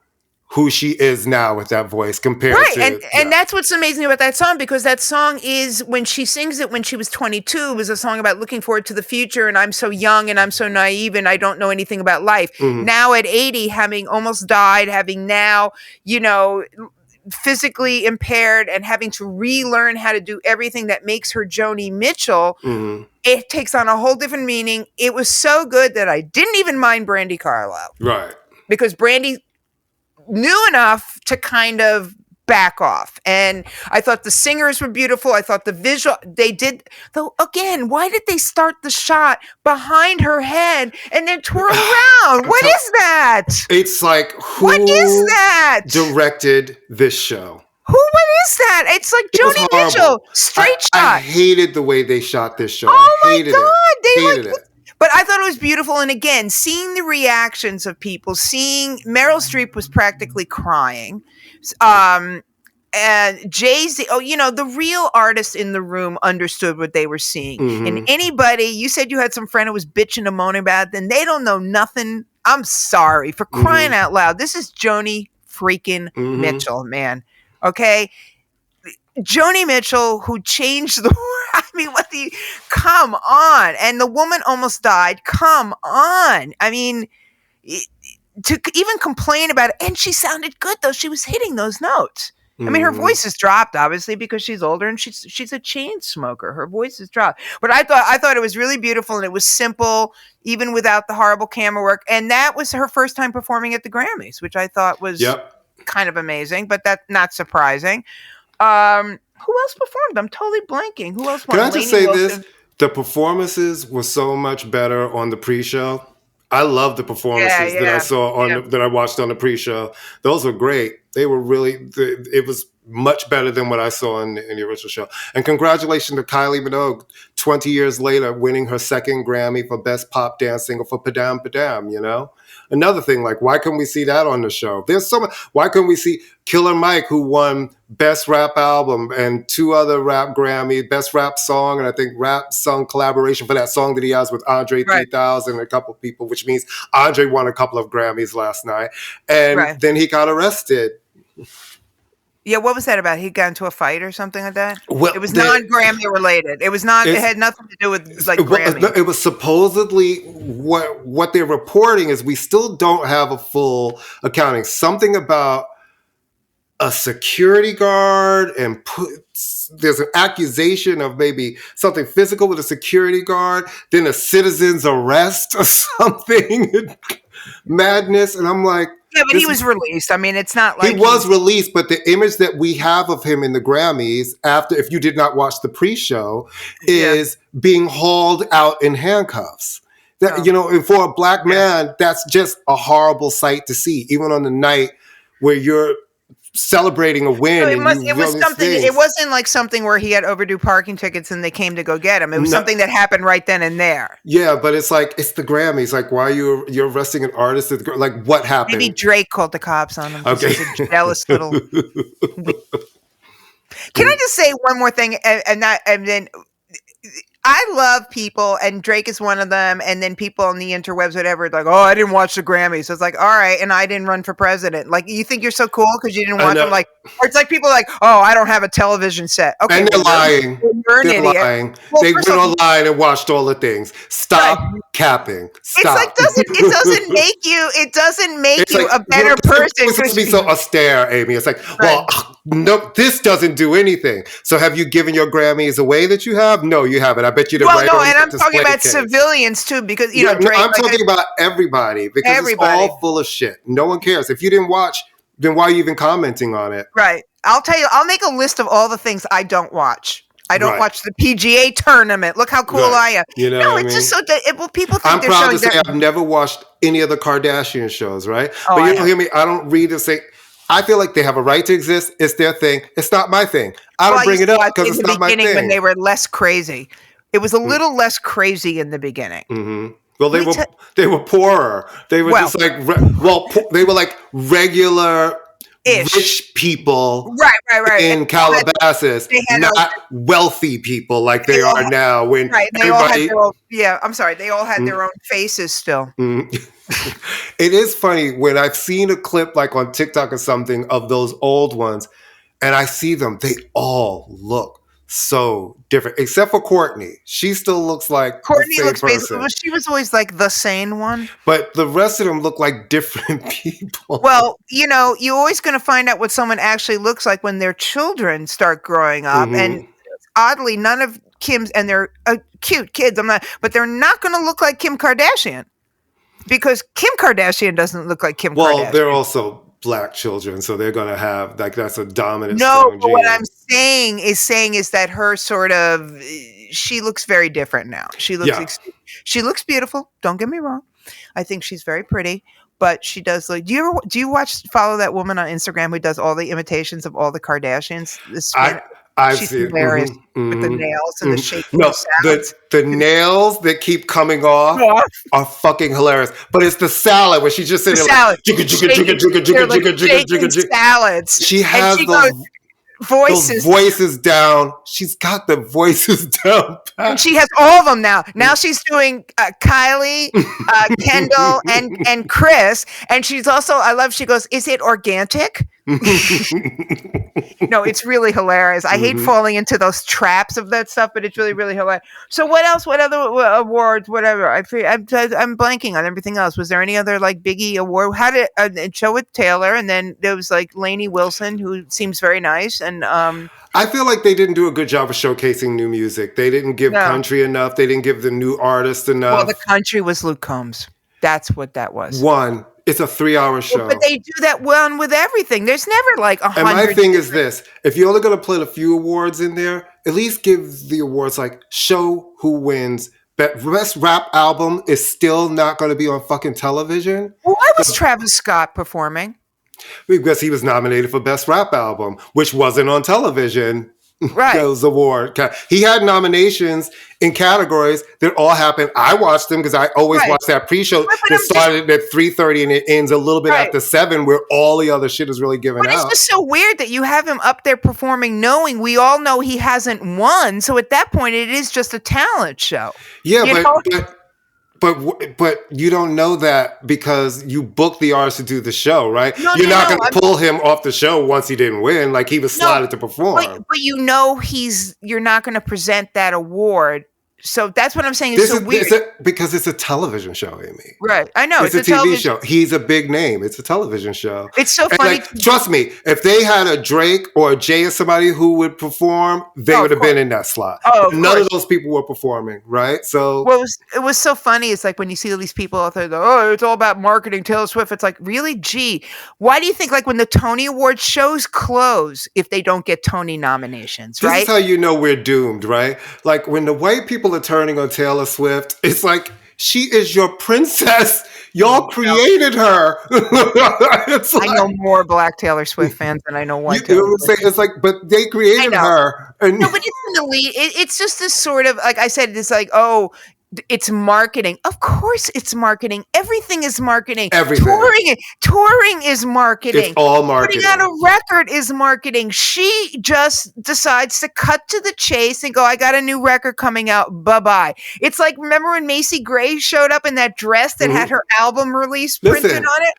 who she is now with that voice compared to. And that's what's amazing about that song, because that song is, when she sings it when she was 22, it was a song about looking forward to the future, and I'm so young and I'm so naive and I don't know anything about life. Now at 80, having almost died, having now, physically impaired and having to relearn how to do everything that makes her Joni Mitchell, it takes on a whole different meaning. It was so good that I didn't even mind Brandy Carlisle. Right. Because Brandy knew enough to kind of back off. And I thought the singers were beautiful. I thought the visual, they did, though, again, why did they start the shot behind her head and then twirl around? What is that? It's like, what is that? Directed this show? What is that? It's like Joni Mitchell, straight shot. I hated the way they shot this show. Oh my God. Hated it. But I thought it was beautiful. And again, seeing the reactions of people, seeing Meryl Streep was practically crying. And Jay-Z, the real artists in the room understood what they were seeing. And anybody, you said you had some friend who was bitching and moaning about it, then they don't know nothing. I'm sorry, for crying out loud. This is Joni freaking Mitchell, man. Okay? Joni Mitchell, who changed the world. I mean, come on. And the woman almost died. Come on. I mean, to even complain about it. And she sounded good, though. She was hitting those notes. I mean, her voice has dropped, obviously, because she's older and she's a chain smoker. Her voice has dropped. But I thought it was really beautiful, and it was simple, even without the horrible camera work. And that was her first time performing at the Grammys, which I thought was kind of amazing, but that's not surprising. Who else performed? I'm totally blanking. Who else? Can I just say this? The performances were so much better on the pre-show. I love the performances that I saw that I watched on the pre-show. Those were great. They were really. It was much better than what I saw in the original show. And congratulations to Kylie Minogue, 20 years later, winning her second Grammy for Best Pop Dance Single for Padam Padam. Another thing, like, why couldn't we see that on the show? There's so much. Why couldn't we see Killer Mike, who won Best Rap Album and 2 other rap Grammy, Best Rap Song, and I think Rap Song Collaboration for that song that he has with Andre 3000 and a couple of people, which means Andre won a couple of Grammys last night. And then he got arrested. Yeah, what was that about? He got into a fight or something like that? Well, it was non-Grammy related. It was not. It had nothing to do with like Grammy. It was supposedly what they're reporting is we still don't have a full accounting. Something about a security guard and there's an accusation of maybe something physical with a security guard, then a citizen's arrest or something. Madness. And I'm like, Yeah, but he was released. I mean, it's not like he was released, but the image that we have of him in the Grammys, after, if you did not watch the pre-show, is being hauled out in handcuffs. That, you know, and for a black man, that's just a horrible sight to see, even on the night where you're celebrating a win. So it was something. It wasn't like something where he had overdue parking tickets and they came to go get him. It was something that happened right then and there. Yeah, but it's like, it's the Grammys. Like, why you're arresting an artist? Like, what happened? Maybe Drake called the cops on him. Okay, he's a jealous little. Can I just say one more thing? And then I love people, and Drake is one of them. And then people on the interwebs, whatever, like, oh, I didn't watch the Grammys. So it's like, all right, and I didn't run for president. Like, you think you're so cool because you didn't watch them? Like, or it's like people like, oh, I don't have a television set. Okay, and they're lying. You're an idiot. Lying. Well, they went online and watched all the things. Stop capping. Stop. It's like it doesn't make you a better person. It's supposed to be so austere, Amy. It's like, well, no, this doesn't do anything. So have you given your Grammys away that you have? No, you haven't. I bet you didn't. Well, no, and I'm talking about civilians too, because you know, Drake, I'm talking about everybody, because it's all full of shit. No one cares. If you didn't watch, then why are you even commenting on it? Right. I'll tell you. I'll make a list of all the things I don't watch. I don't watch the PGA tournament. Look how cool I am. You know, no, it's just so that people think I'm they're proud showing to say I've never watched any of the Kardashian shows, right? Oh, but you don't hear me. I don't read and say. I feel like they have a right to exist. It's their thing. It's not my thing. I don't bring it up because it's not my thing. When they were less crazy, it was a little less crazy in the beginning. Mm-hmm. Well, they were poorer. They were just like they were like regular rich people, right, in Calabasas, not wealthy people like they are now. When they all had their own, I'm sorry, they all had their own faces still. It is funny when I've seen a clip like on TikTok or something of those old ones, and I see them. They all look so different, except for Courtney. She still looks like Courtney the same looks person. Well, she was always like the sane one, but the rest of them look like different people. Well, you know, you're always going to find out what someone actually looks like when their children start growing up, and oddly, none of Kim's, and they're cute kids. But they're not going to look like Kim Kardashian. Because Kim Kardashian doesn't look like Kim Kardashian. Well, they're also black children, so they're going to have, like, that's a dominant. No, but what I'm saying is that her sort of, she looks very different now. She looks beautiful. Don't get me wrong. I think she's very pretty, but she does look. Do you follow that woman on Instagram who does all the imitations of all the Kardashians? She's hilarious with the nails and the shaking. No, the nails that keep coming off are fucking hilarious. But it's the salad where she's just sitting there like salads. She has those voices down. She's got the voices down. And she has all of them now. Now she's doing Kylie, Kendall, and Chris. And she's also, she goes, is it organic? No, it's really hilarious. I hate falling into those traps of that stuff, but it's really, really hilarious. So what else? What other awards? Whatever. I'm blanking on everything else. Was there any other like biggie award? How did a show with Taylor, and then there was like Lainey Wilson, who seems very nice, and I feel like they didn't do a good job of showcasing new music. They didn't give country enough. They didn't give the new artists enough. Well, the country was Luke Combs. That's what that was. It's a 3-hour show. But they do that one with everything. There's never like 100. And my thing is this. If you're only going to put a few awards in there, at least give the awards like show who wins. Best rap album is still not going to be on fucking television. Why was Travis Scott performing? Because he was nominated for best rap album, which wasn't on television. Right. Those award. He had nominations in categories that all happened. I watched them because I always watch that pre-show that started at 3:30 and it ends a little bit after 7, where all the other shit is really given out. It's just so weird that you have him up there performing, knowing we all know he hasn't won. So at that point, it is just a talent show. Yeah, but you don't know that because you booked the artist to do the show, right? You're not going to pull him off the show once he didn't win. Like he was slotted to perform. But you know you're not going to present that award So that's what I'm saying. It's so weird. Because it's a television show, Amy. Right. I know. It's a TV show. He's a big name. It's a television show. It's so funny. Trust me, if they had a Drake or a Jay or somebody who would perform, they would have been in that slot. None of those people were performing, right? So it was so funny. It's like when you see all these people out there go, oh, it's all about marketing, Taylor Swift. It's like, really? Gee, why do you think like when the Tony Awards shows close if they don't get Tony nominations, right? This is how you know we're doomed, right? Like when the white people are turning on Taylor Swift, it's like, she is your princess. Y'all created her. I know more Black Taylor Swift fans than I know white Taylor Swift. It's like, but they created her. No, but it's just this sort of, like I said, it's like, oh, it's marketing. Of course it's marketing. Everything is marketing. Everything. Touring is marketing. It's all marketing. Putting out a record is marketing. She just decides to cut to the chase and go, I got a new record coming out. Bye-bye. It's like, remember when Macy Gray showed up in that dress that had her album release printed on it?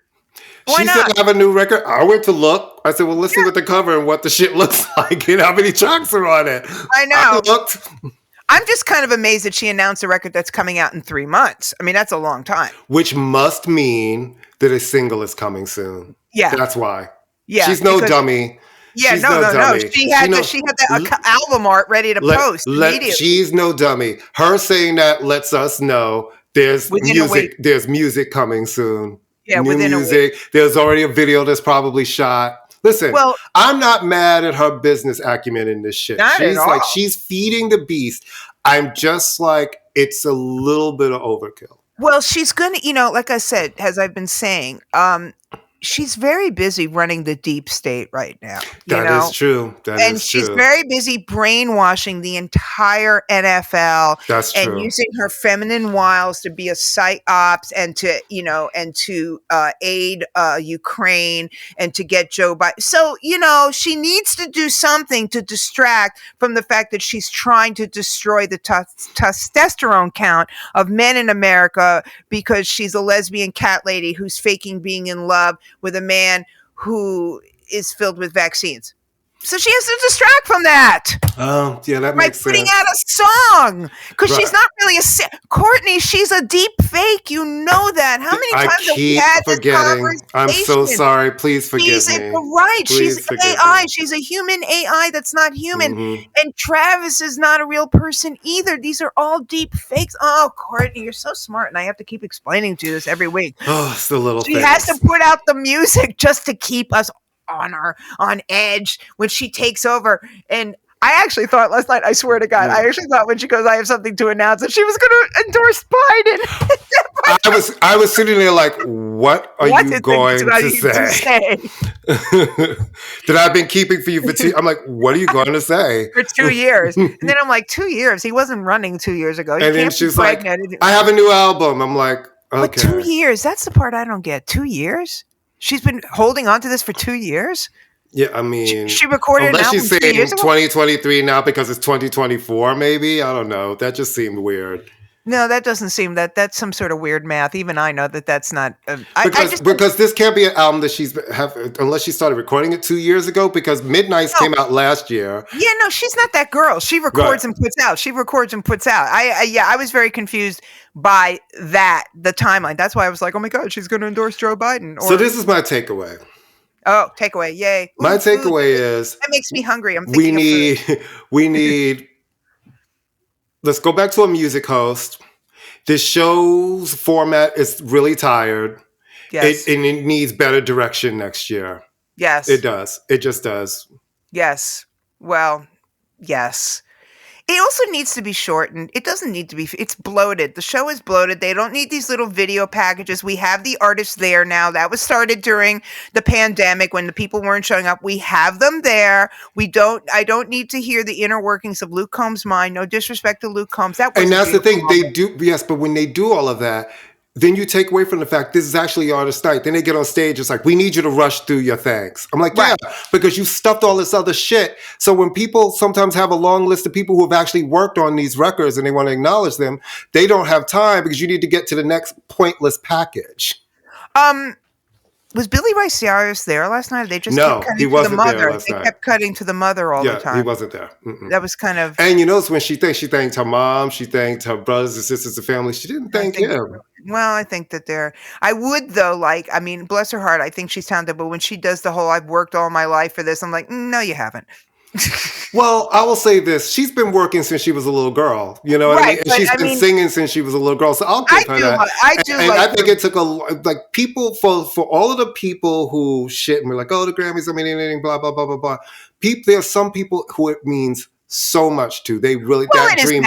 Why not? Said, I have a new record. I went to look. I said, well, let's see what the cover and what the shit looks like and how many tracks are on it. I know. I looked. I'm just kind of amazed that she announced a record that's coming out in 3 months. I mean, that's a long time. Which must mean that a single is coming soon. Yeah. That's why. Yeah. She's no dummy. Yeah, She's no. dummy. She had the album art ready to post immediately. She's no dummy. Her saying that lets us know there's music. There's music coming soon. Yeah, new music. There's already a video that's probably shot. Listen, I'm not mad at her business acumen in this shit. She's like, she's feeding the beast. I'm just like, it's a little bit of overkill. Well, she's going to, like I said, as I've been saying, she's very busy running the deep state right now. That is true. And she's very busy brainwashing the entire NFL. That's true. And using her feminine wiles to be a psyops and to aid Ukraine and to get Joe Biden. So, she needs to do something to distract from the fact that she's trying to destroy the testosterone count of men in America because she's a lesbian cat lady who's faking being in love with a man who is filled with vaccines. So she has to distract from that. Oh, yeah, that makes sense. By putting out a song. Because she's not really Courtney, she's a deep fake. You know that. How many times have we had this conversation? I'm so sorry. Please forgive me. Right. She's AI. She's a human AI that's not human. Mm-hmm. And Travis is not a real person either. These are all deep fakes. Oh, Courtney, you're so smart. And I have to keep explaining to you this every week. Oh, it's the little thing. She has to put out the music just to keep us on edge when she takes over. And I actually thought last night, I swear to God, I actually thought when she goes, I have something to announce, that she was going to endorse Biden. I was sitting there like, what are you going to say? That I've been keeping for you for 2 I'm like, what are you going to say? For 2 years. And then I'm like, 2 years? He wasn't running 2 years ago. And then she's like, I have a new album. I'm like, okay. But 2 years, that's the part I don't get. 2 years? She's been holding on to this for 2 years? Yeah, I mean, she recorded unless an album she's saying 2023 now because it's 2024, maybe. I don't know. That just seemed weird. No, that doesn't seem that's some sort of weird math. Even I know that's not. Because this can't be an album that unless she started recording it 2 years ago. Because Midnights came out last year. Yeah, no, she's not that girl. She records and puts out. She records and puts out. I was very confused by the timeline. That's why I was like, oh my God, she's going to endorse Joe Biden. So this is my takeaway. Oh, takeaway! Yay! My takeaway is that makes me hungry. I'm thinking we need. Let's go back to a music host. This show's format is really tired. Yes. It needs better direction next year. Yes. It does. It just does. Yes. Well, yes. It also needs to be shortened. It doesn't need to be. It's bloated. The show is bloated. They don't need these little video packages. We have the artists there now. That was started during the pandemic when the people weren't showing up. We have them there. I don't need to hear the inner workings of Luke Combs' mind. No disrespect to Luke Combs. And that's the thing. They do. Yes, but when they do all of that, then you take away from the fact this is actually artist night. Then they get on stage. It's like, we need you to rush through your things. I'm like, yeah, because you stuffed all this other shit. So when people sometimes have a long list of people who have actually worked on these records and they want to acknowledge them, they don't have time because you need to get to the next pointless package. Was Billy Ray Cyrus there last night? They just No, kept cutting he to wasn't the there mother. last They night. kept cutting to the mother all the time. He wasn't there. Mm-mm. That was kind of. And you notice when she thanked her mom, she thanked her brothers and sisters and family. She didn't thank him. Well, I think that I would though, bless her heart, I think she's talented, but when she does the whole, I've worked all my life for this, I'm like, no, you haven't. Well, I will say this. She's been working since she was a little girl. You know what I mean? And she's been singing since she was a little girl. So I'll give her that. I think it took people, for all of the people who shit and we're like, oh, the Grammys don't mean anything, blah, blah, blah, blah, blah. There are some people who it means so much to. They really, that dream,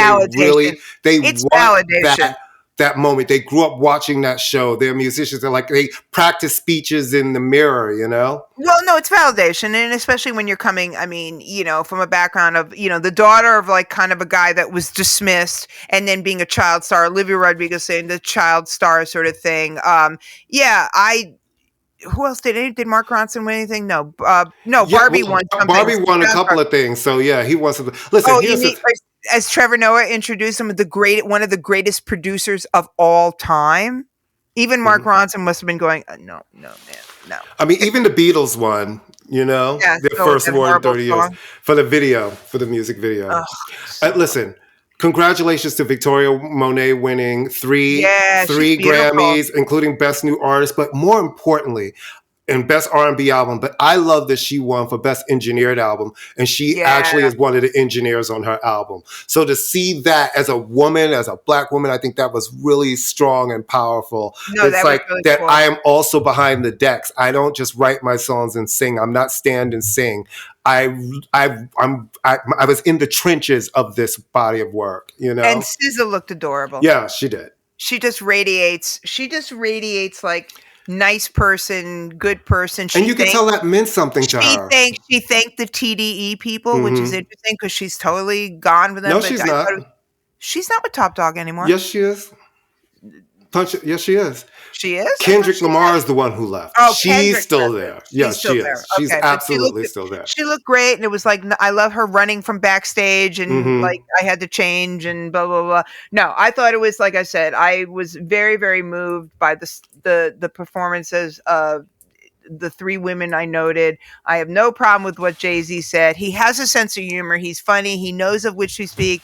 they want that moment. They grew up watching that show. They're musicians. They practice speeches in the mirror, you know? Well, no, it's validation. And especially when you're coming, from a background of, the daughter of kind of a guy that was dismissed and then being a child star, Olivia Rodrigo saying the child star sort of thing. Who else did Mark Ronson win anything? No, Barbie won something. Barbie won a couple of things. So yeah, he won something. Listen, as Trevor Noah introduced him, one of the greatest producers of all time. Even Mark Ronson must have been going, no, man, no. I mean, even the Beatles won, their first award in 30 years for the music video. Listen, congratulations to Victoria Monet winning three Grammys, including Best New Artist, but more importantly, and Best R&B Album. But I love that she won for Best Engineered Album, and she actually is one of the engineers on her album. So to see that as a woman, as a Black woman, I think that was really strong and powerful. No, it's like really that cool. I am also behind the decks. I don't just write my songs and sing. I'm not stand and sing. I was in the trenches of this body of work, And SZA looked adorable. Yeah, she did. She just radiates like nice person, good person. And you can tell that meant something to her. She thanked the TDE people, which is interesting because she's totally gone with them. No, she's not. She's not with Top Dog anymore. Yes, she is. Yes, she is. She is? Kendrick Lamar is the one who left. Oh, she's still there. Yes, she is. She's absolutely still there. She looked great, and it was like, I love her running from backstage, and I had to change, and blah, blah, blah. No, I thought it was, like I said, I was very, very moved by the performances of the three women I noted. I have no problem with what Jay-Z said. He has a sense of humor. He's funny. He knows of which to speak.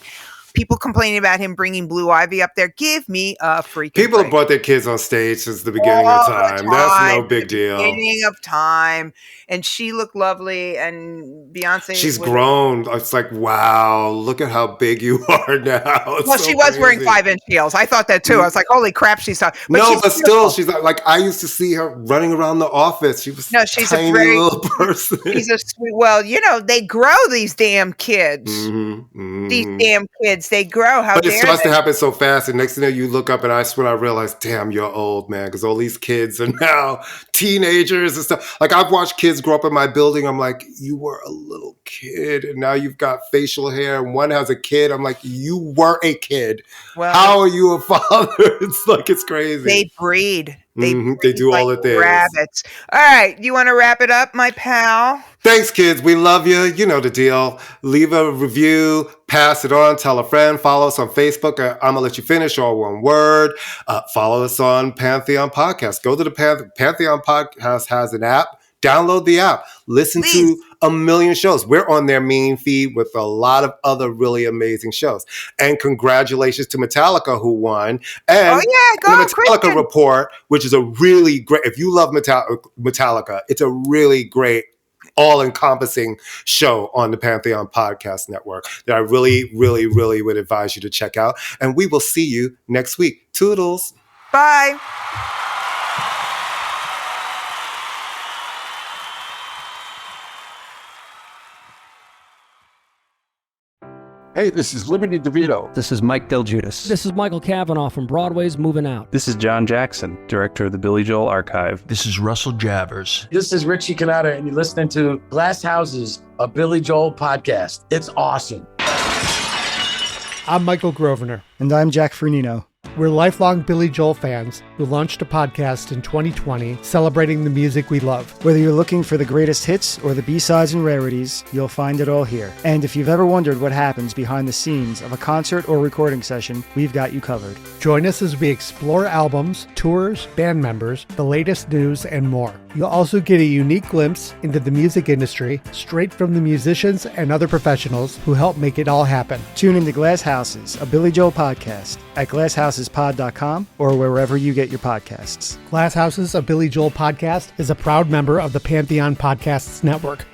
People complaining about him bringing Blue Ivy up there. Give me a freaking People break. have brought their kids on stage since the beginning of time. That's no big deal. Beginning of time. And she looked lovely. And Beyonce. She's grown. It's like, wow, look at how big you are now. Well, she was wearing 5-inch heels. I thought that too. I was like, holy crap, she's tough. But still, she's like, I used to see her running around the office. She was she's tiny a very little person. She's a sweet. Well, they grow these damn kids. These damn kids. They grow. But it starts to happen so fast, and next thing you look up, and I realized, damn, you're old, man, because all these kids are now teenagers and stuff. Like, I've watched kids grow up in my building. I'm like, you were a little kid, and now you've got facial hair, and one has a kid. I'm like, you were a kid. Well, how are you a father? It's crazy. They breed. They do all the things. Rabbits. All right. You want to wrap it up, my pal? Thanks, kids. We love you. You know the deal. Leave a review. Pass it on. Tell a friend. Follow us on Facebook at ImmaLetYouFinish, all one word. Follow us on Pantheon Podcasts. Go to the Pantheon Podcast has an app. Download the app. Listen to a million shows. We're on their main feed with a lot of other really amazing shows. And congratulations to Metallica, who won. And the Metallica Christian Report, which is a really great, if you love Metallica, it's a really great, all-encompassing show on the Pantheon Podcast Network that I really, really, really would advise you to check out. And we will see you next week. Toodles. Bye. Hey, this is Liberty DeVito. This is Mike Del Giudice. This is Michael Cavanaugh from Broadway's Moving Out. This is John Jackson, director of the Billy Joel Archive. This is Russell Javers. This is Richie Cannata, and you're listening to Glass Houses, a Billy Joel podcast. It's awesome. I'm Michael Grosvenor. And I'm Jack Fernino. We're lifelong Billy Joel fans, who launched a podcast in 2020 celebrating the music we love. Whether you're looking for the greatest hits or the B-sides and rarities, you'll find it all here. And if you've ever wondered what happens behind the scenes of a concert or recording session, we've got you covered. Join us as we explore albums, tours, band members, the latest news, and more. You'll also get a unique glimpse into the music industry straight from the musicians and other professionals who help make it all happen. Tune into Glass Houses, a Billy Joel podcast at glasshouses.pod.com or wherever you get your podcasts. Glass Houses, a Billy Joel podcast is a proud member of the Pantheon Podcasts network.